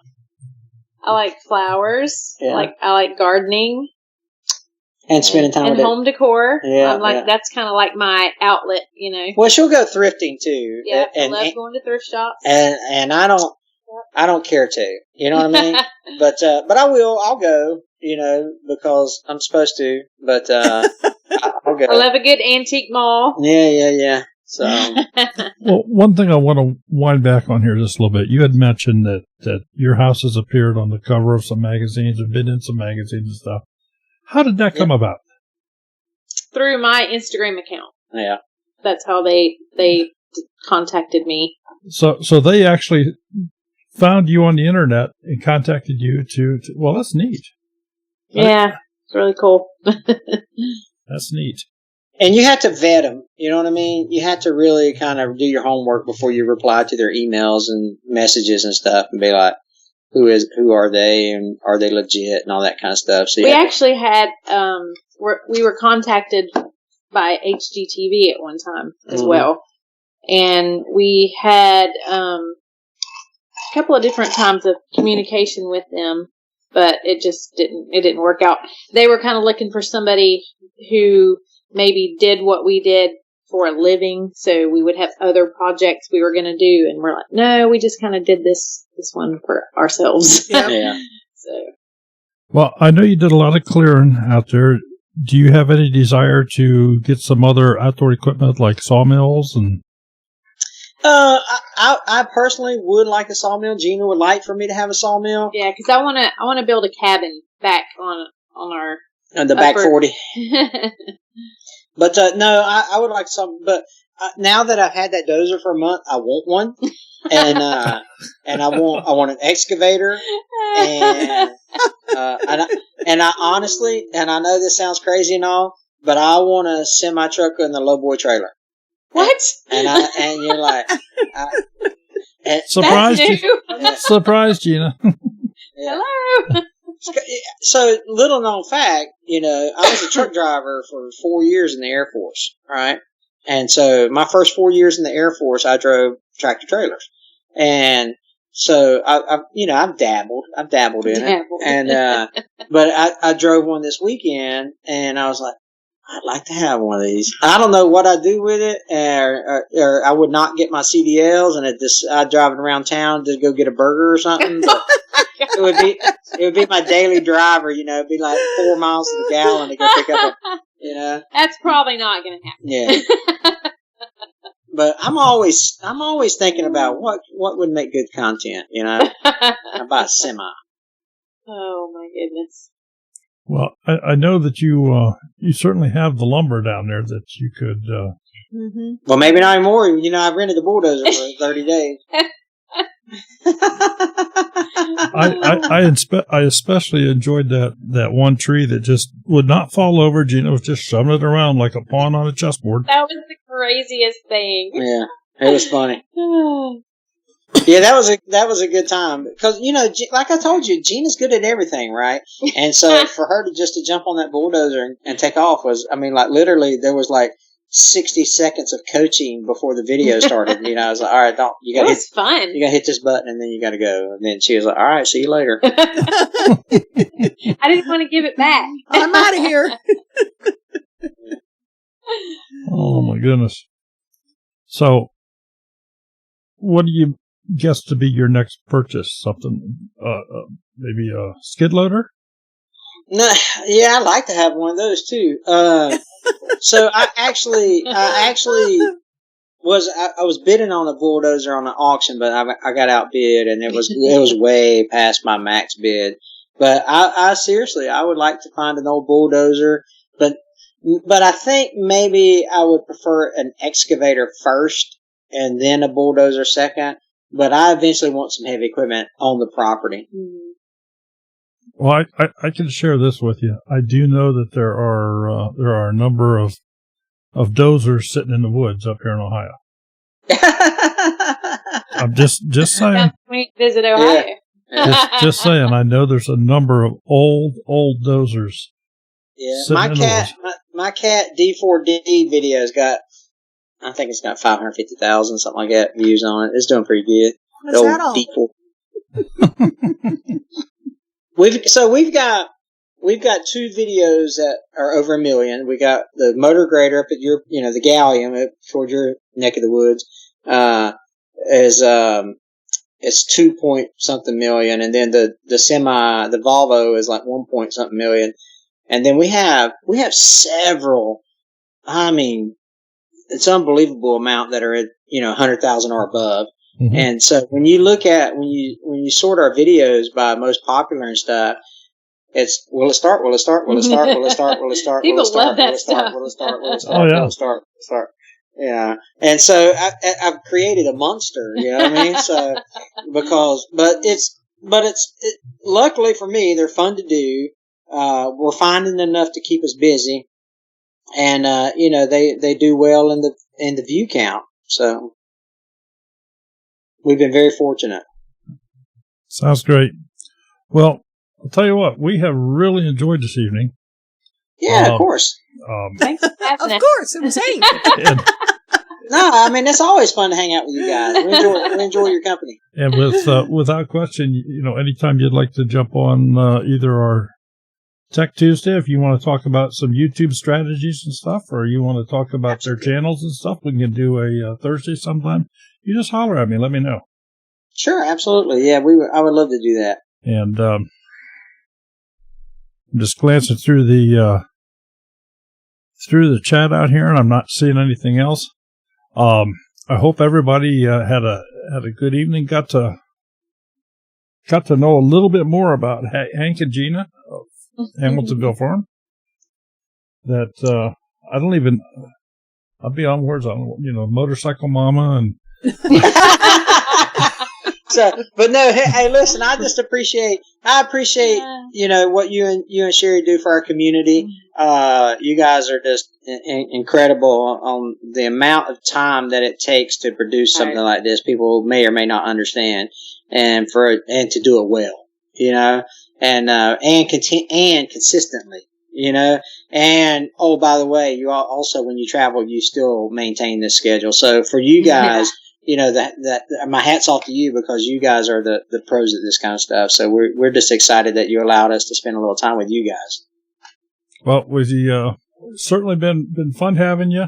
[SPEAKER 4] I like flowers.
[SPEAKER 3] Yeah.
[SPEAKER 4] I like gardening.
[SPEAKER 3] And spending time with
[SPEAKER 4] home decor.
[SPEAKER 3] Yeah,
[SPEAKER 4] that's kind of like my outlet, you know.
[SPEAKER 3] Well, she'll go thrifting too.
[SPEAKER 4] Yeah, I love going to thrift shops.
[SPEAKER 3] And I don't care to. You know what I mean? But I'll go, you know, because I'm supposed to. But I'll go.
[SPEAKER 4] I love a good antique mall.
[SPEAKER 3] Yeah. So,
[SPEAKER 1] well, one thing I want to wind back on here just a little bit. You had mentioned that your house has appeared on the cover of some magazines, or been in some magazines and stuff. How did that come about?
[SPEAKER 4] Through my Instagram account.
[SPEAKER 3] Yeah.
[SPEAKER 4] That's how they contacted me.
[SPEAKER 1] So they actually found you on the internet and contacted you to well, that's neat.
[SPEAKER 4] Yeah, it's really cool.
[SPEAKER 1] That's neat.
[SPEAKER 3] And you have to vet them. You know what I mean? You have to really kind of do your homework before you reply to their emails and messages and stuff, and be like, who are they, and are they legit, and all that kind of stuff. So
[SPEAKER 4] we actually had we were contacted by HGTV at one time as well, and we had a couple of different times of communication with them, but it just didn't work out. They were kind of looking for somebody who maybe did what we did for a living. So we would have other projects we were going to do. And we're like, no, we just kind of did this one for ourselves.
[SPEAKER 3] Yeah.
[SPEAKER 4] So.
[SPEAKER 1] Well, I know you did a lot of clearing out there. Do you have any desire to get some other outdoor equipment like sawmills and?
[SPEAKER 3] I personally would like a sawmill. Gina would like for me to have a sawmill.
[SPEAKER 4] Yeah, because I want to build a cabin back on our
[SPEAKER 3] the back 40. But no, I would like some. But now that I've had that dozer for a month, I want one, and I want an excavator, and I honestly, and I know this sounds crazy and all, but I want a semi truck and a lowboy trailer.
[SPEAKER 4] What?
[SPEAKER 3] And you're like,
[SPEAKER 1] surprised you? Surprised, Gina.
[SPEAKER 3] Yeah.
[SPEAKER 4] Hello.
[SPEAKER 3] So, little known fact, I was a truck driver for 4 years in the Air Force, right? And so, my first 4 years in the Air Force, I drove tractor trailers, and so I've dabbled in it, and but I drove one this weekend, and I was like, I'd like to have one of these. I don't know what I'd do with it, or I would not get my CDLs, and I'd drive it around town to go get a burger or something. But it would be my daily driver. It'd be like 4 miles to the gallon to go pick up.
[SPEAKER 4] That's probably not going to happen.
[SPEAKER 3] Yeah. But I'm always thinking about what would make good content. I buy a semi.
[SPEAKER 4] Oh my goodness.
[SPEAKER 1] Well, I know that you certainly have the lumber down there that you could.
[SPEAKER 2] Mm-hmm.
[SPEAKER 3] Well, maybe not anymore. I've rented the bulldozer for 30 days.
[SPEAKER 1] I especially enjoyed that one tree that just would not fall over. Gina was just shoving it around like a pawn on a chessboard.
[SPEAKER 4] That was the craziest thing.
[SPEAKER 3] Yeah, it was funny. Yeah, that was a good time because like I told you, Gina's good at everything, right? And so for her to jump on that bulldozer and take off was, literally there was 60 seconds of coaching before the video started. I was like, all right, you got to hit.
[SPEAKER 4] Fun.
[SPEAKER 3] You got to hit this button and then you got to go. And then she was like, all right, see you later.
[SPEAKER 4] I didn't want to give it back.
[SPEAKER 2] I'm out of here.
[SPEAKER 1] Oh my goodness. So, what do you guess to be your next purchase? Something, maybe a skid loader?
[SPEAKER 3] No, yeah, I'd like to have one of those too. So I actually was bidding on a bulldozer on an auction, but I got outbid, and it was way past my max bid. But I seriously, I would like to find an old bulldozer, but I think maybe I would prefer an excavator first and then a bulldozer second. But I eventually want some heavy equipment on the property.
[SPEAKER 1] Well, I can share this with you. I do know that there are a number of dozers sitting in the woods up here in Ohio. I'm just saying.
[SPEAKER 4] We visit Ohio.
[SPEAKER 3] Yeah.
[SPEAKER 1] Just saying. I know there's a number of old dozers.
[SPEAKER 3] Yeah, my cat D4D video's got, I think it's got 550,000 something like that views on it. It's doing pretty good.
[SPEAKER 2] What's that all?
[SPEAKER 3] D4. We've got 2 videos that are over 1 million. We got the motor grader up at your, the gallium up toward your neck of the woods, it's 2 point something million, and then the semi, the Volvo is like 1 point something million, and then we have several. It's unbelievable amount that are at 100,000 or above. Mm-hmm. And so when you look at when you sort our videos by most popular and stuff, it's will it start?
[SPEAKER 4] People love that stuff.
[SPEAKER 3] Yeah, and so I've created a monster. You know what I mean? So but it's luckily for me, they're fun to do. We're finding enough to keep us busy, and they do well in the view count. So we've been very fortunate.
[SPEAKER 1] Sounds great. Well, I'll tell you what, we have really enjoyed this evening.
[SPEAKER 3] Yeah, of course.
[SPEAKER 4] Thanks for having us.
[SPEAKER 2] Of course, it was Hank.
[SPEAKER 3] No, it's always fun to hang out with you guys. We enjoy your company.
[SPEAKER 1] And without question, anytime you'd like to jump on either our Tech Tuesday, if you want to talk about some YouTube strategies and stuff, or you want to talk about their channels and stuff, we can do a Thursday sometime. You just holler at me. Let me know.
[SPEAKER 3] Sure, absolutely. Yeah, I would love to do that.
[SPEAKER 1] And I'm just glancing through the chat out here, and I'm not seeing anything else. I hope everybody had a good evening. Got to know a little bit more about Hank and Gina of Hamiltonville Farm. That I'll be on words on motorcycle mama and.
[SPEAKER 3] So, but no, hey, listen, I appreciate, what you and Sherry do for our community. You guys are just incredible on the amount of time that it takes to produce something like this. People may or may not understand, and to do it well, and consistently, and oh, by the way, you also, when you travel, you still maintain this schedule. So for you guys, that my hat's off to you, because you guys are the pros at this kind of stuff. So we're just excited that you allowed us to spend a little time with you guys.
[SPEAKER 1] Well, certainly been fun having you.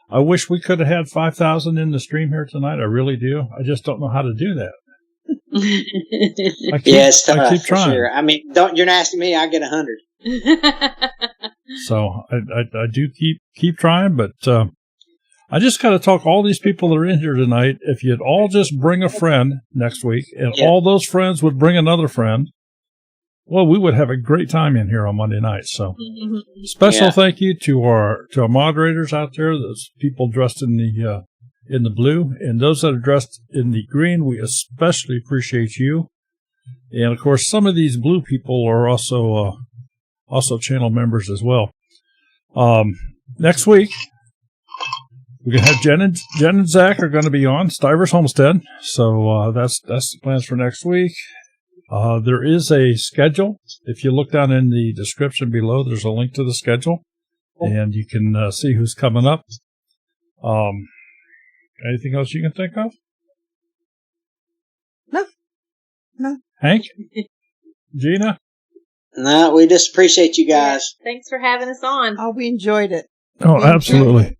[SPEAKER 1] I wish we could have had 5,000 in the stream here tonight. I really do. I just don't know how to do that. I keep trying.
[SPEAKER 3] Sure. I mean, you're not asking me. I get 100.
[SPEAKER 1] So I do keep trying, but I just got to talk all these people that are in here tonight. If you'd all just bring a friend next week, and all those friends would bring another friend, well, we would have a great time in here on Monday night. So special thank you to our moderators out there, those people dressed in the blue, and those that are dressed in the green. We especially appreciate you. And of course, some of these blue people are also channel members as well. Next week, we're going to have Jen and Zach are going to be on Stivers Homestead. So that's the plans for next week. There is a schedule. If you look down in the description below, there's a link to the schedule, and you can see who's coming up. Anything else you can think of?
[SPEAKER 2] No.
[SPEAKER 1] Hank? Gina?
[SPEAKER 3] No, we just appreciate you guys.
[SPEAKER 4] Yeah, thanks for having us on.
[SPEAKER 2] Oh, we enjoyed it.
[SPEAKER 1] Oh, absolutely.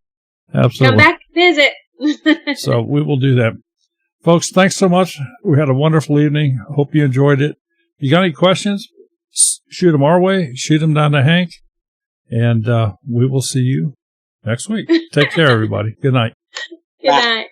[SPEAKER 1] Absolutely.
[SPEAKER 4] Come back and visit.
[SPEAKER 1] So we will do that. Folks, thanks so much. We had a wonderful evening. Hope you enjoyed it. If you got any questions, shoot them our way. Shoot them down to Hank. And we will see you next week. Take care, everybody. Good night.
[SPEAKER 4] Good night.